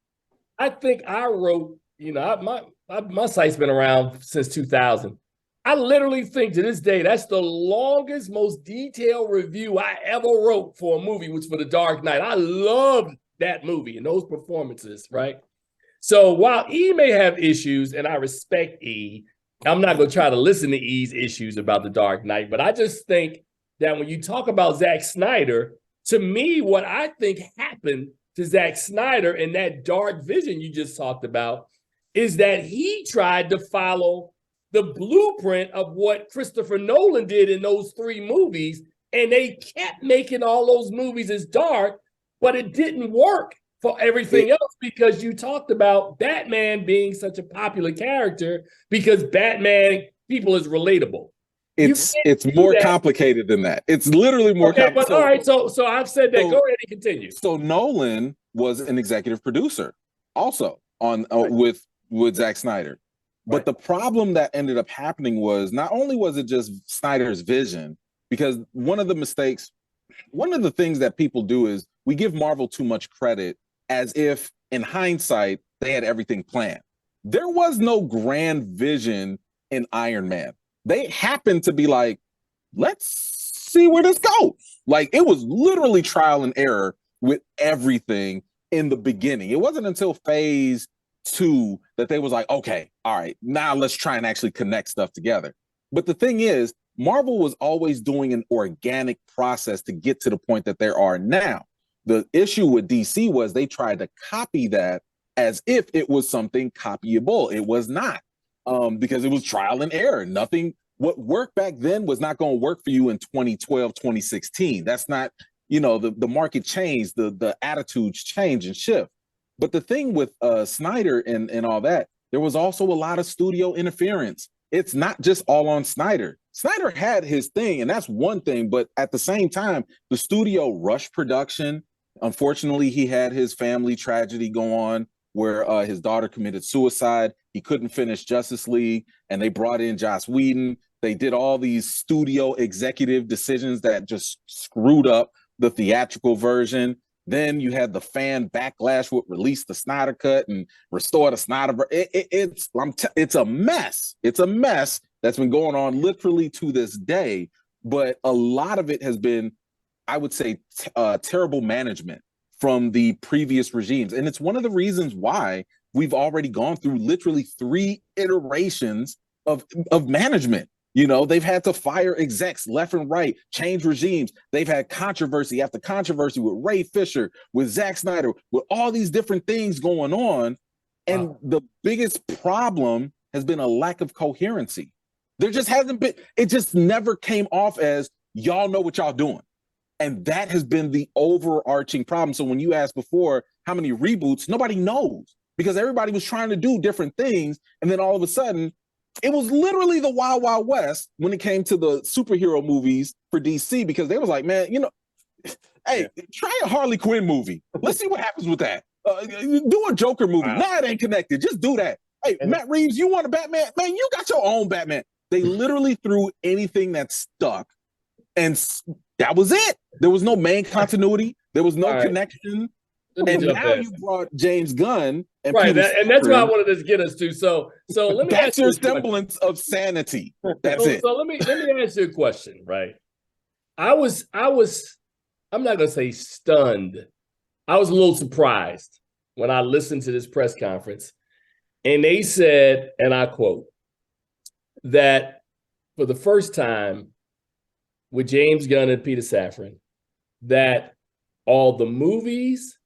Speaker 1: I think I wrote, my site's been around since 2000. I literally think to this day, that's the longest, most detailed review I ever wrote for a movie was for The Dark Knight. I loved that movie and those performances, right? So while E may have issues, and I respect E, I'm not going to try to listen to E's issues about The Dark Knight, but I just think that when you talk about Zack Snyder, to me, what I think happened to Zack Snyder and that dark vision you just talked about is that he tried to follow the blueprint of what Christopher Nolan did in those 3 movies, and they kept making all those movies as dark, but it didn't work for everything else because you talked about Batman being such a popular character because Batman people is relatable.
Speaker 2: It's more complicated than that. It's literally more complicated.
Speaker 1: But all right, so I've said that. Go ahead and continue.
Speaker 2: So Nolan was an executive producer also on with Zack Snyder. But the problem that ended up happening was not only was it just Snyder's vision, because one of the things that people do is we give Marvel too much credit as if in hindsight, they had everything planned. There was no grand vision in Iron Man. They happened to be like, let's see where this goes. Like it was literally trial and error with everything in the beginning. It wasn't until phase 2 that they was like, okay, all right, now let's try and actually connect stuff together. But the thing is, Marvel was always doing an organic process to get to the point that there are now. The issue with DC was they tried to copy that as if it was something copyable. It was not, because it was trial and error. What worked back then was not going to work for you in 2012, 2016. That's not, the market changed, the attitudes change and shift. But the thing with Snyder and all that, there was also a lot of studio interference. It's not just all on Snyder. Snyder had his thing, and that's one thing. But at the same time, the studio rushed production. Unfortunately, he had his family tragedy go on where his daughter committed suicide. He couldn't finish Justice League, and they brought in Joss Whedon. They did all these studio executive decisions that just screwed up the theatrical version. Then you had the fan backlash with release the Snyder Cut and restore the Snyder. It's a mess. It's a mess that's been going on literally to this day. But a lot of it has been, I would say, terrible management from the previous regimes. And it's one of the reasons why we've already gone through literally 3 iterations of management. You know, they've had to fire execs left and right, change regimes. They've had controversy after controversy with Ray Fisher, with Zack Snyder, with all these different things going on. And the biggest problem has been a lack of coherency. There just hasn't been, it just never came off as y'all know what y'all doing. And that has been the overarching problem. So when you asked before how many reboots, nobody knows because everybody was trying to do different things. And then all of a sudden, it was literally the Wild Wild West when it came to the superhero movies for DC, because they was like, man, you know, hey, try a Harley Quinn movie. Let's see what happens with that. Do a Joker movie. Nah, it ain't connected. Just do that. Hey, Matt Reeves, you want a Batman? Man, you got your own Batman. They literally threw anything that stuck, and that was it. There was no main continuity. There was no connection. And now you brought James Gunn and
Speaker 1: right,
Speaker 2: Peter
Speaker 1: and that's what I wanted to get us to. So let me.
Speaker 2: That's your semblance of sanity. That's it.
Speaker 1: So let me ask you a question. Right, I was. I'm not gonna say stunned. I was a little surprised when I listened to this press conference, and they said, and I quote, that for the first time with James Gunn and Peter Safran, that all the movies,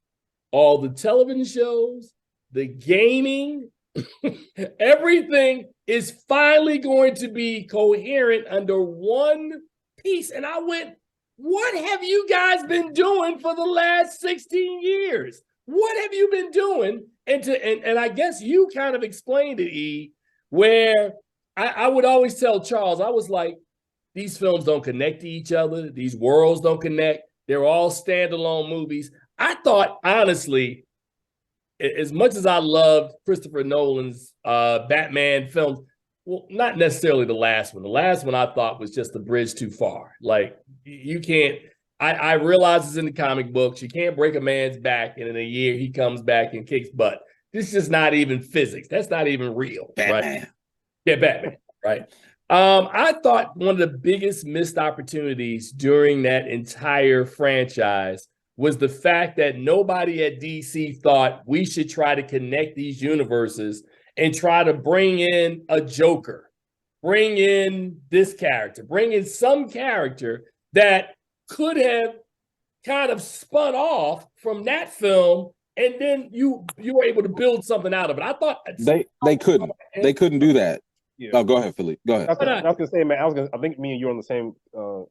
Speaker 1: all the television shows, the gaming, everything is finally going to be coherent under one piece. And I went, what have you guys been doing for the last 16 years? What have you been doing? And I guess you kind of explained it, E, where I would always tell Charles, I was like, these films don't connect to each other. These worlds don't connect. They're all standalone movies. I thought, honestly, as much as I loved Christopher Nolan's Batman films, well, not necessarily the last one. The last one I thought was just a bridge too far. Like, you can't, I realize it's in the comic books. You can't break a man's back, and in a year he comes back and kicks butt. This is just not even physics. That's not even real,
Speaker 2: Batman.
Speaker 1: Right? Yeah, Batman, right? I thought one of the biggest missed opportunities during that entire franchise was the fact that nobody at DC thought we should try to connect these universes and try to bring in a Joker, bring in this character, bring in some character that could have kind of spun off from that film, and then you were able to build something out of it. I thought
Speaker 2: they couldn't do that.
Speaker 4: Yeah.
Speaker 2: Oh, go ahead, Philippe. Go ahead.
Speaker 4: I was gonna say, man. I think me and you are on the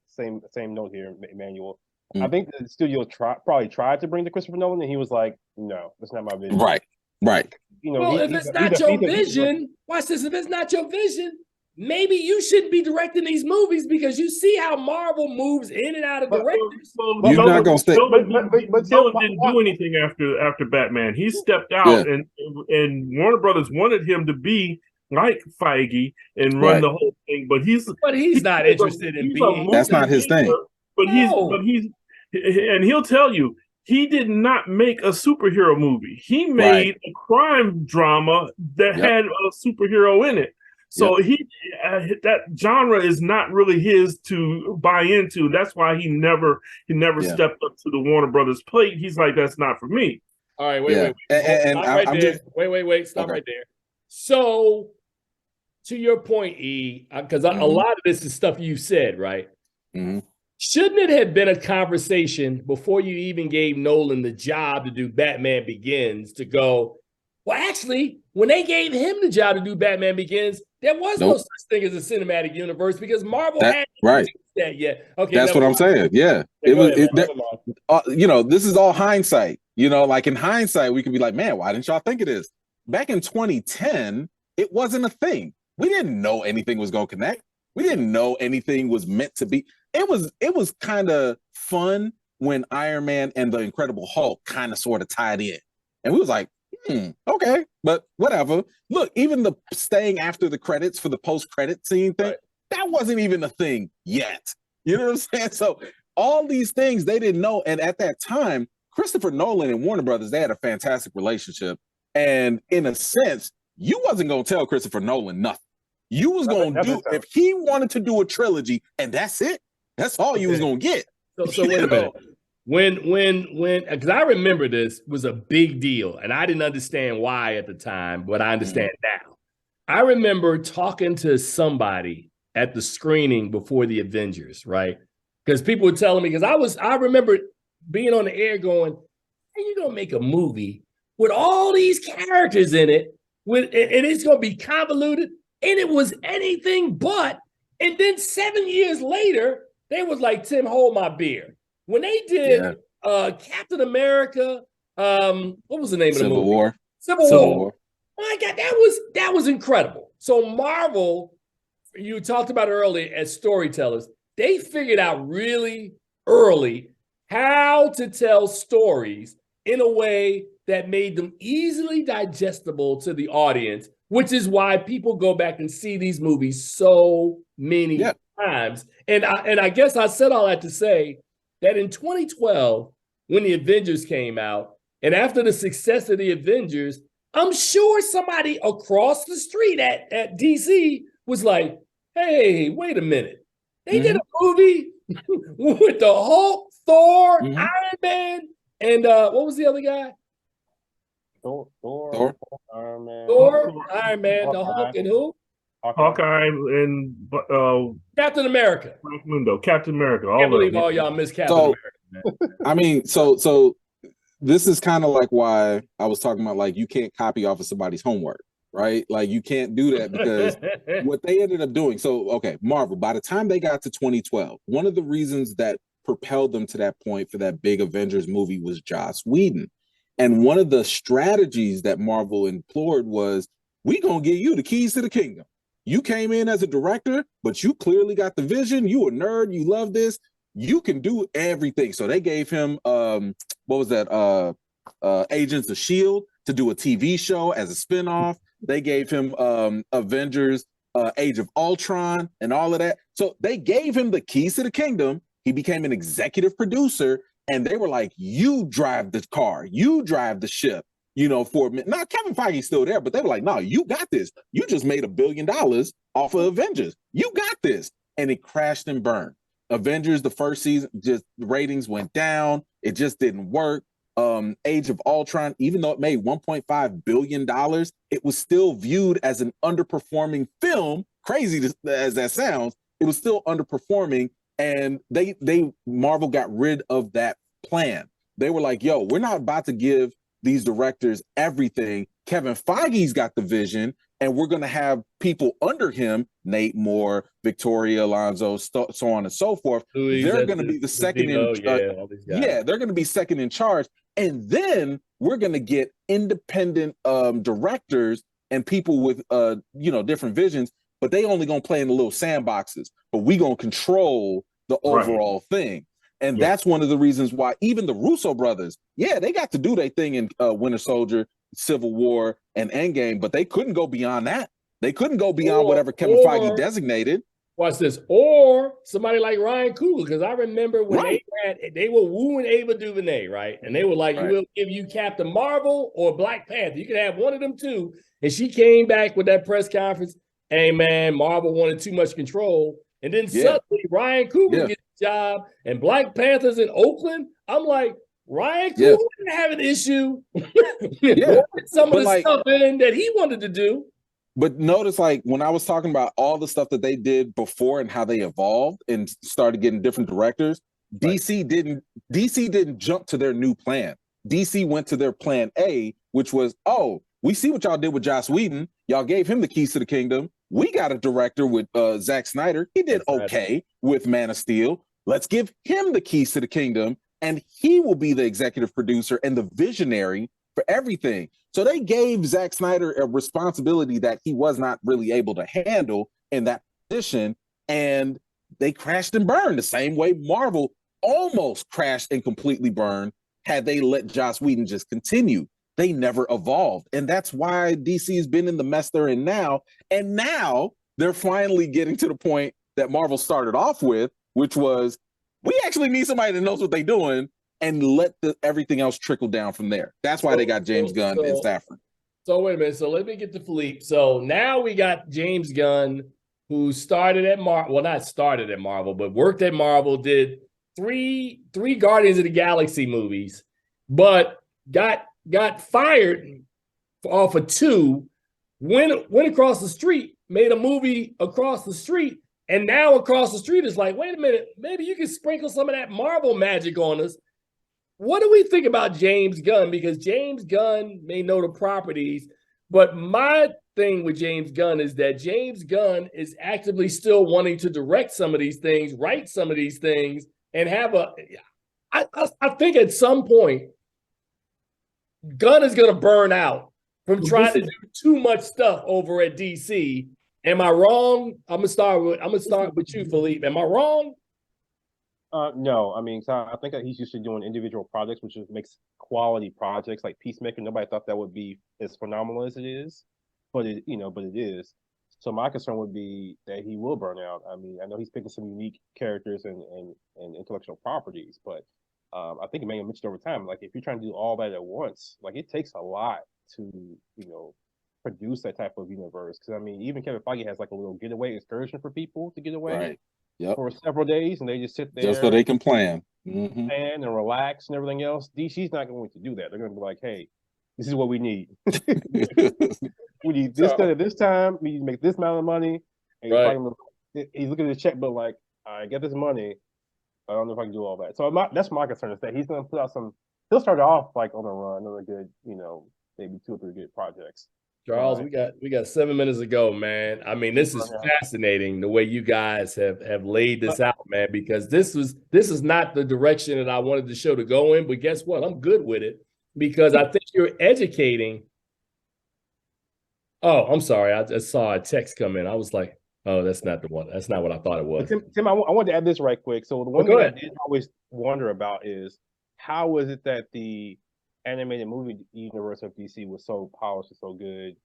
Speaker 4: same note here, Emmanuel. I think the studio probably tried to bring the Christopher Nolan, and he was like, "No, that's not my vision."
Speaker 2: Right.
Speaker 4: You know,
Speaker 1: well, if it's not your vision, watch this. If it's not your vision, maybe you shouldn't be directing these movies, because you see how Marvel moves in and out of directors.
Speaker 2: You're not gonna say,
Speaker 3: but Nolan didn't do anything after Batman. He stepped out, and Warner Brothers wanted him to be like Feige and run the whole thing, but he's
Speaker 1: not interested in being.
Speaker 2: That's not his thing.
Speaker 3: But he's and he'll tell you, he did not make a superhero movie. He made a crime drama that had a superhero in it. So that genre is not really his to buy into. That's why he never stepped up to the Warner Brothers plate. He's like, that's not for me.
Speaker 1: All right, wait. Stop right there. So, to your point, E, because a lot of this is stuff you said, right?
Speaker 2: Mm-hmm.
Speaker 1: Shouldn't it have been a conversation before you even gave Nolan the job to do Batman Begins to go, well, actually, when they gave him the job to do Batman Begins, there was no such thing as a cinematic universe, because Marvel hadn't that yet. Okay,
Speaker 2: that's what I'm saying. Yeah, you know, this is all hindsight. You know, like in hindsight, we could be like, man, why didn't y'all think of this? Back in 2010, it wasn't a thing. We didn't know anything was going to connect. We didn't know anything was meant to be. It was kind of fun when Iron Man and the Incredible Hulk kind of sort of tied in, and we was like, okay, but whatever. Look, even the staying after the credits for the post-credit scene thing, that wasn't even a thing yet. You know what I'm saying? So all these things they didn't know, and at that time, Christopher Nolan and Warner Brothers, they had a fantastic relationship, and in a sense, you wasn't gonna tell Christopher Nolan nothing. You was gonna do if he wanted to do a trilogy, and that's it. That's all you was gonna get.
Speaker 1: So wait a minute. because I remember this was a big deal, and I didn't understand why at the time, but I understand now. I remember talking to somebody at the screening before the Avengers, right? Because people were telling me, because I remember being on the air going, "How you gonna make a movie with all these characters in it, and it's gonna be convoluted?" And it was anything but. And then 7 years later, they was like, "Tim, hold my beer." When they did Captain America, what was the name of the movie? Civil War. My God, that was incredible. So Marvel, you talked about earlier as storytellers, they figured out really early how to tell stories in a way that made them easily digestible to the audience, which is why people go back and see these movies so many times. And I guess I said all that to say that in 2012, when the Avengers came out, and after the success of the Avengers, I'm sure somebody across the street at DC was like, "Hey, wait a minute. They did a movie with the Hulk, Thor, Iron Man, and what was the other guy?
Speaker 4: Thor, Iron Man,
Speaker 1: the Hulk, and who?
Speaker 3: Hawkeye and
Speaker 1: Captain America.
Speaker 3: Captain America.
Speaker 1: I can't believe all y'all miss Captain America, man.
Speaker 2: I mean, so this is kind of like why I was talking about, like, you can't copy off of somebody's homework, right? Like, you can't do that, because what they ended up doing. So, okay, Marvel, by the time they got to 2012, one of the reasons that propelled them to that point for that big Avengers movie was Joss Whedon. And one of the strategies that Marvel employed was, we gonna give you the keys to the kingdom. You came in as a director, but you clearly got the vision. You a nerd. You love this. You can do everything. So they gave him, what was that? Agents of S.H.I.E.L.D. to do a TV show as a spinoff. They gave him Avengers, Age of Ultron, and all of that. So they gave him the keys to the kingdom. He became an executive producer, and they were like, "You drive the car. You drive the ship." You know, for a minute. Now, Kevin Feige's still there, but they were like, "No, you got this. You just made $1 billion off of Avengers. You got this." And it crashed and burned. Avengers, the first season, just the ratings went down. It just didn't work. Age of Ultron, even though it made $1.5 billion, it was still viewed as an underperforming film. Crazy as that sounds, it was still underperforming. And Marvel got rid of that plan. They were like, "Yo, we're not about to give these directors everything. Kevin Feige's got the vision, and we're going to have people under him, Nate Moore, Victoria Alonso, so on and so forth. They're going to be the second in they're going to be second in charge. And then we're going to get independent directors and people with different visions, but they only going to play in the little sandboxes, but we going to control the overall thing." And that's one of the reasons why even the Russo brothers, they got to do their thing in Winter Soldier, Civil War, and Endgame, but they couldn't go beyond that. They couldn't go beyond whatever Kevin Feige designated.
Speaker 1: Watch this. Or somebody like Ryan Coogler, because I remember when they were wooing Ava DuVernay, right? And they were like, "We'll give you Captain Marvel or Black Panther. You can have one of them two." And she came back with that press conference. "Hey, man, Marvel wanted too much control." And then suddenly Ryan Coogler gets a job and Black Panther's in Oakland. I'm like, Ryan Coogler didn't have an issue with some of the stuff that he wanted to do.
Speaker 2: But notice, like, when I was talking about all the stuff that they did before and how they evolved and started getting different directors, DC didn't jump to their new plan. DC went to their plan A, which was, "Oh, we see what y'all did with Joss Whedon. Y'all gave him the keys to the kingdom. We got a director with Zack Snyder. He did okay with Man of Steel. Let's give him the keys to the kingdom, and he will be the executive producer and the visionary for everything." So they gave Zack Snyder a responsibility that he was not really able to handle in that position, and they crashed and burned the same way Marvel almost crashed and completely burned had they let Joss Whedon just continue. They never evolved. And that's why DC has been in the mess they're in now. And now they're finally getting to the point that Marvel started off with, which was, we actually need somebody that knows what they're doing, and let everything else trickle down from there. That's why they got James Gunn and Safran.
Speaker 1: So wait a minute. So let me get to Philippe. So now we got James Gunn, who started at Marvel. Well, not started at Marvel, but worked at Marvel, did three Guardians of the Galaxy movies, but got fired off of 2, went across the street, made a movie across the street, and now across the street is like, wait a minute, maybe you can sprinkle some of that Marvel magic on us. What do we think about James Gunn? Because James Gunn may know the properties, but my thing with James Gunn is that James Gunn is actively still wanting to direct some of these things, write some of these things, and I think at some point, Gunn is going to burn out from trying to do too much stuff over at DC. Am I wrong? I'm gonna start with you, Philippe. Am I wrong?
Speaker 4: No, I mean, so I think that he's used to doing individual projects, which makes quality projects like Peacemaker. Nobody thought that would be as phenomenal as it is, but it is. So my concern would be that he will burn out. I mean, I know he's picking some unique characters and intellectual properties, but I think it may have mentioned over time, like if you're trying to do all that at once, like it takes a lot to, produce that type of universe. Because I mean, even Kevin Feige has like a little getaway excursion for people to get away.
Speaker 2: Right. Yep.
Speaker 4: For several days, and they just sit there
Speaker 2: just so they can plan,
Speaker 4: plan and relax and everything else. DC's not going to do that. They're going to be like, "Hey, this is what we need. We need this done at this time. We need to make this amount of money." And he's looking at the checkbook like, "I get this money. I don't know if I can do all that." So that's my concern is that he's going to put out some. He'll start off like on a run, another good, maybe 2 or 3 good projects.
Speaker 1: Charles, we got 7 minutes to go, man. I mean, this is fascinating the way you guys have laid this out, man, because this is not the direction that I wanted the show to go in, but guess what? I'm good with it because I think you're educating. Oh, I'm sorry. I just saw a text come in. I was like, oh, that's not the one. That's not what I thought it was.
Speaker 4: Tim, I wanted to add this right quick. So the one thing I did always wonder about is how is it that the animated movie universe of DC was so polished and so good.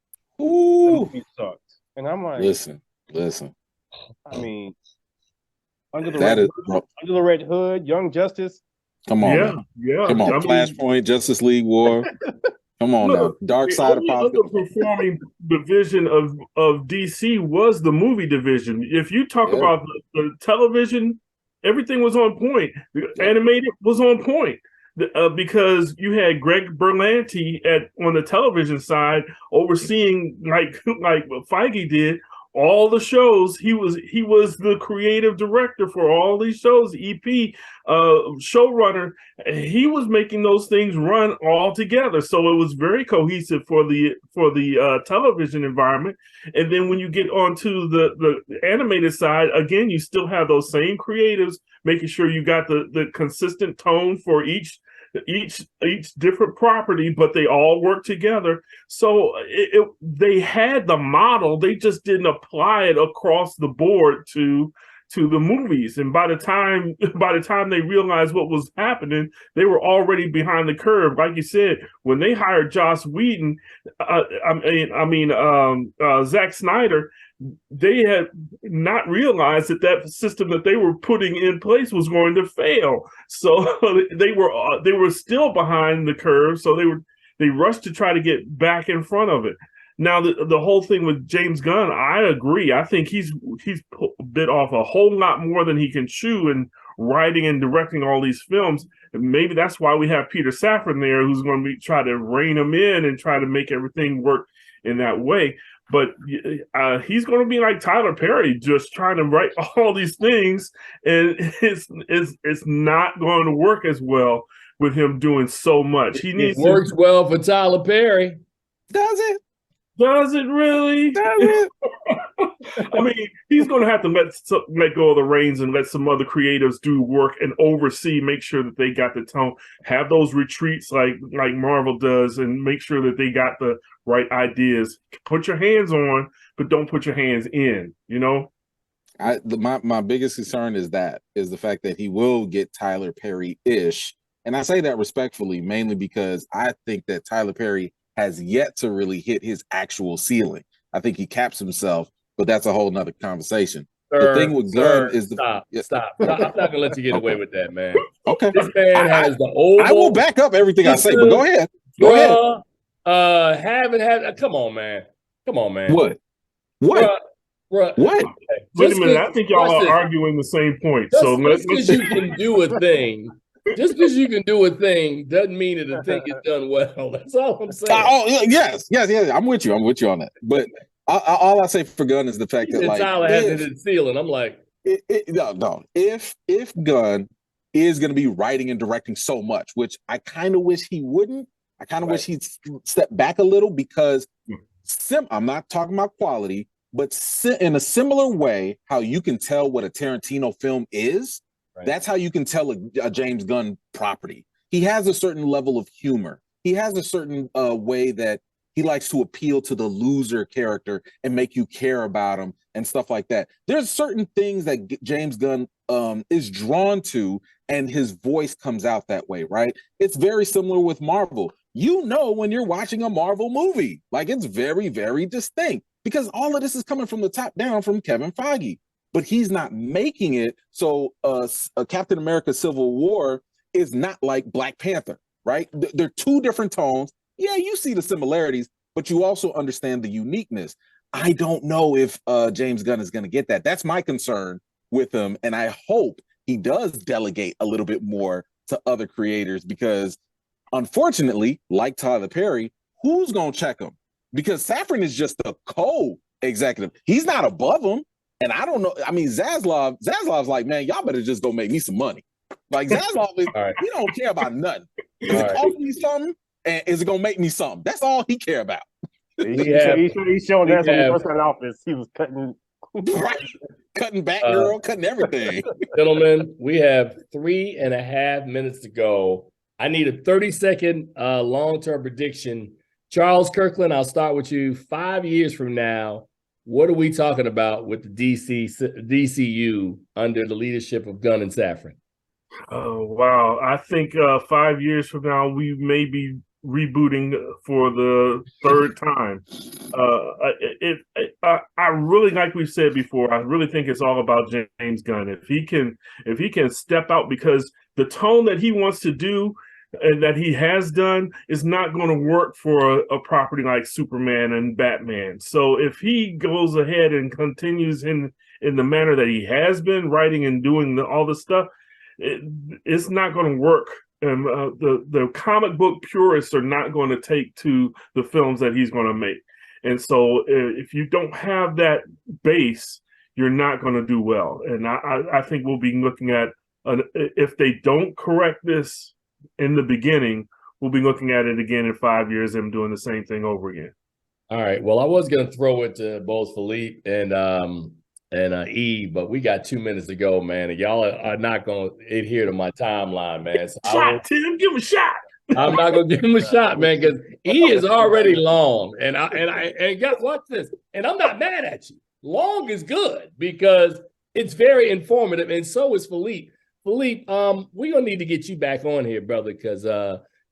Speaker 2: Ooh,
Speaker 4: it sucked. And I'm like,
Speaker 2: listen.
Speaker 4: I mean, under the red hood, Young Justice.
Speaker 2: Come on,
Speaker 3: yeah.
Speaker 2: Come on, Flashpoint, Justice League War. Come on now, Dark Side of Politics.
Speaker 3: The performing division of DC was the movie division. If you talk about the television, everything was on point. The animated was on point. Because you had Greg Berlanti on the television side overseeing like Feige did all the shows. He was the creative director for all these shows, EP, showrunner. He was making those things run all together, so it was very cohesive for the television environment. And then when you get onto the animated side, again, you still have those same creatives making sure you got the consistent tone for each different property, but they all work together. So they had the model, they just didn't apply it across the board to the movies. And by the time they realized what was happening, they were already behind the curve. Like you said, when they hired Joss Whedon, Zack Snyder, they had not realized that system that they were putting in place was going to fail. So they were still behind the curve. So they rushed to try to get back in front of it. Now the whole thing with James Gunn, I agree. I think he's bit off a whole lot more than he can chew in writing and directing all these films. And maybe that's why we have Peter Safran there, who's going to try to rein him in and try to make everything work in that way. But he's going to be like Tyler Perry, just trying to write all these things, and it's not going to work as well with him doing so much. It
Speaker 1: works well for Tyler Perry.
Speaker 2: Does it?
Speaker 3: Does it really?
Speaker 2: Does it?
Speaker 3: I mean, he's going to have to let go of the reins and let some other creatives do work and oversee, make sure that they got the tone, have those retreats like Marvel does, and make sure that they got the right ideas. Put your hands on, but don't put your hands in,
Speaker 2: My biggest concern is the fact that he will get Tyler Perry-ish. And I say that respectfully, mainly because I think that Tyler Perry has yet to really hit his actual ceiling. I think he caps himself, but that's a whole nother conversation. The thing with Gunn is
Speaker 1: stop. I'm not gonna let you get away with that, man.
Speaker 2: Okay.
Speaker 1: This man has the oval.
Speaker 2: I will back up everything I say, but go ahead. Go ahead.
Speaker 1: Come on, man.
Speaker 2: What? What?
Speaker 1: Bruh,
Speaker 2: What?
Speaker 3: Wait a minute, I think y'all are arguing the same point. So
Speaker 1: just because you can do a thing, doesn't mean that the thing is done well. That's all I'm saying.
Speaker 2: Yes. I'm with you on that. But all I say for Gunn is the fact that, like,
Speaker 1: Tyler has it in ceiling. I'm like,
Speaker 2: no. If Gunn is going to be writing and directing so much, which I kind of wish he wouldn't. I kind of wish he'd step back a little, because I'm not talking about quality, but in a similar way, how you can tell what a Tarantino film is, that's how you can tell a James Gunn property. He has a certain level of humor. He has a certain way that he likes to appeal to the loser character and make you care about him and stuff like that. There's certain things that James Gunn is drawn to, and his voice comes out that way, right? It's very similar with Marvel. You know when you're watching a Marvel movie, like, it's very, very distinct, because all of this is coming from the top down from Kevin Feige, but he's not making it. So Captain America Civil War is not like Black Panther, right? They're two different tones. Yeah, you see the similarities, but you also understand the uniqueness. I don't know if James Gunn is going to get that. That's my concern with him, and I hope he does delegate a little bit more to other creators, because unfortunately, like Tyler Perry, who's going to check him? Because Safran is just a co-executive. He's not above him. And I don't know. I mean, Zaslav's like, man, y'all better just go make me some money. Like, Zaslav, he don't care about nothing. Is it costing me something? And is it going to make me something? That's all he care about.
Speaker 4: He's showing that when he first got in office. He was cutting.
Speaker 2: Cutting Batgirl, cutting everything.
Speaker 1: Gentlemen, we have 3.5 minutes to go. I need a 30-second long-term prediction. Charles Kirkland, I'll start with you. 5 years from now, what are we talking about with the DCU under the leadership of Gunn and Safran?
Speaker 3: Oh, wow. I think 5 years from now, we may be rebooting for the third time. I really, like we've said before, I really think it's all about James Gunn. If he can step out, because the tone that he wants to do and that he has done is not going to work for a property like Superman and Batman. So if he goes ahead and continues in the manner that he has been writing and doing all this stuff, it's not going to work. And the comic book purists are not going to take to the films that he's going to make. And so if you don't have that base, you're not going to do well. And I think we'll be looking at, if they don't correct this in the beginning, we'll be looking at it again in 5 years, them doing the same thing over again.
Speaker 1: All right. Well, I was going to throw it to both Philippe and E, but we got 2 minutes to go, man. And y'all are not going to adhere to my timeline, man. So
Speaker 3: Tim, give him a shot.
Speaker 1: I'm not going to give him a shot, man, because E is already long. And watch this. And I'm not mad at you. Long is good because it's very informative, and so is Philippe. Philippe, we're going to need to get you back on here, brother, because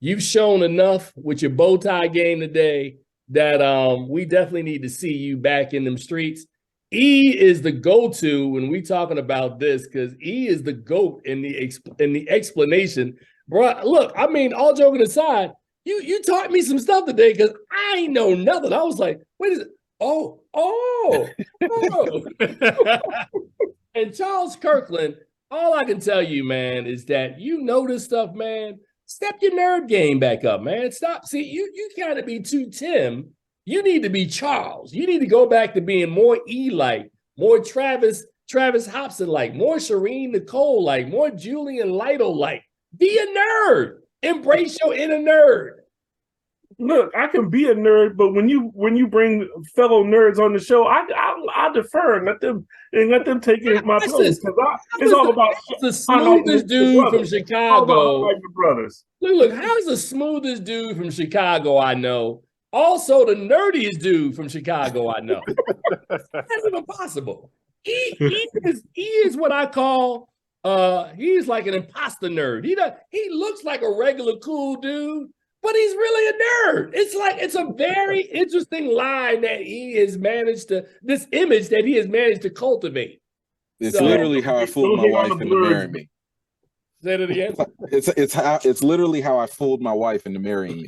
Speaker 1: you've shown enough with your bow tie game today that we definitely need to see you back in them streets. E is the go-to when we talking about this, because E is the GOAT in the explanation. Bro, look, I mean, all joking aside, you taught me some stuff today because I ain't know nothing. I was like, wait a minute. Oh. And Charles Kirkland, all I can tell you, man, is that you know this stuff, man. Step your nerd game back up, man. Stop. See, you can't be too Tim. You need to be Charles. You need to go back to being more E-like, more Travis Hobson-like, more Shireen Nicole-like, more Julian Lytle-like. Be a nerd. Embrace your inner nerd.
Speaker 3: Look, I can be a nerd, but when you bring fellow nerds on the show, I defer and let them take my place. It's all about
Speaker 1: the smoothest dude from Chicago.
Speaker 3: Like the brothers.
Speaker 1: Look, how's the smoothest dude from Chicago I know? Also, the nerdiest dude from Chicago I know. That's even possible. He is what I call he's like an imposter nerd. He looks like a regular cool dude, but he's really a nerd. It's a very interesting line that he has managed to, this image that he has managed to cultivate.
Speaker 2: It's literally how I fooled my wife into marrying me.
Speaker 1: Say that again.
Speaker 2: It's literally how I fooled my wife into marrying me.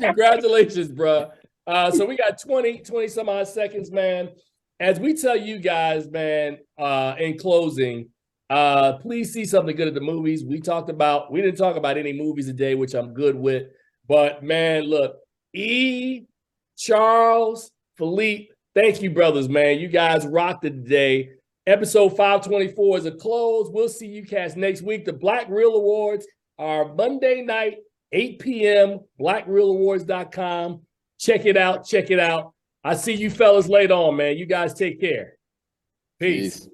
Speaker 1: Congratulations, bro. So we got 20 some odd seconds, man. As we tell you guys, man, in closing, please see something good at the movies. We didn't talk about any movies today, which I'm good with. But man, look, Charles, Philippe, thank you, brothers, man. You guys rocked it today. Episode 524 is a close. We'll see you cats next week. The Black Reel Awards are Monday night, 8 p.m., blackreelawards.com. Check it out. I see you fellas later on, man. You guys take care. Peace.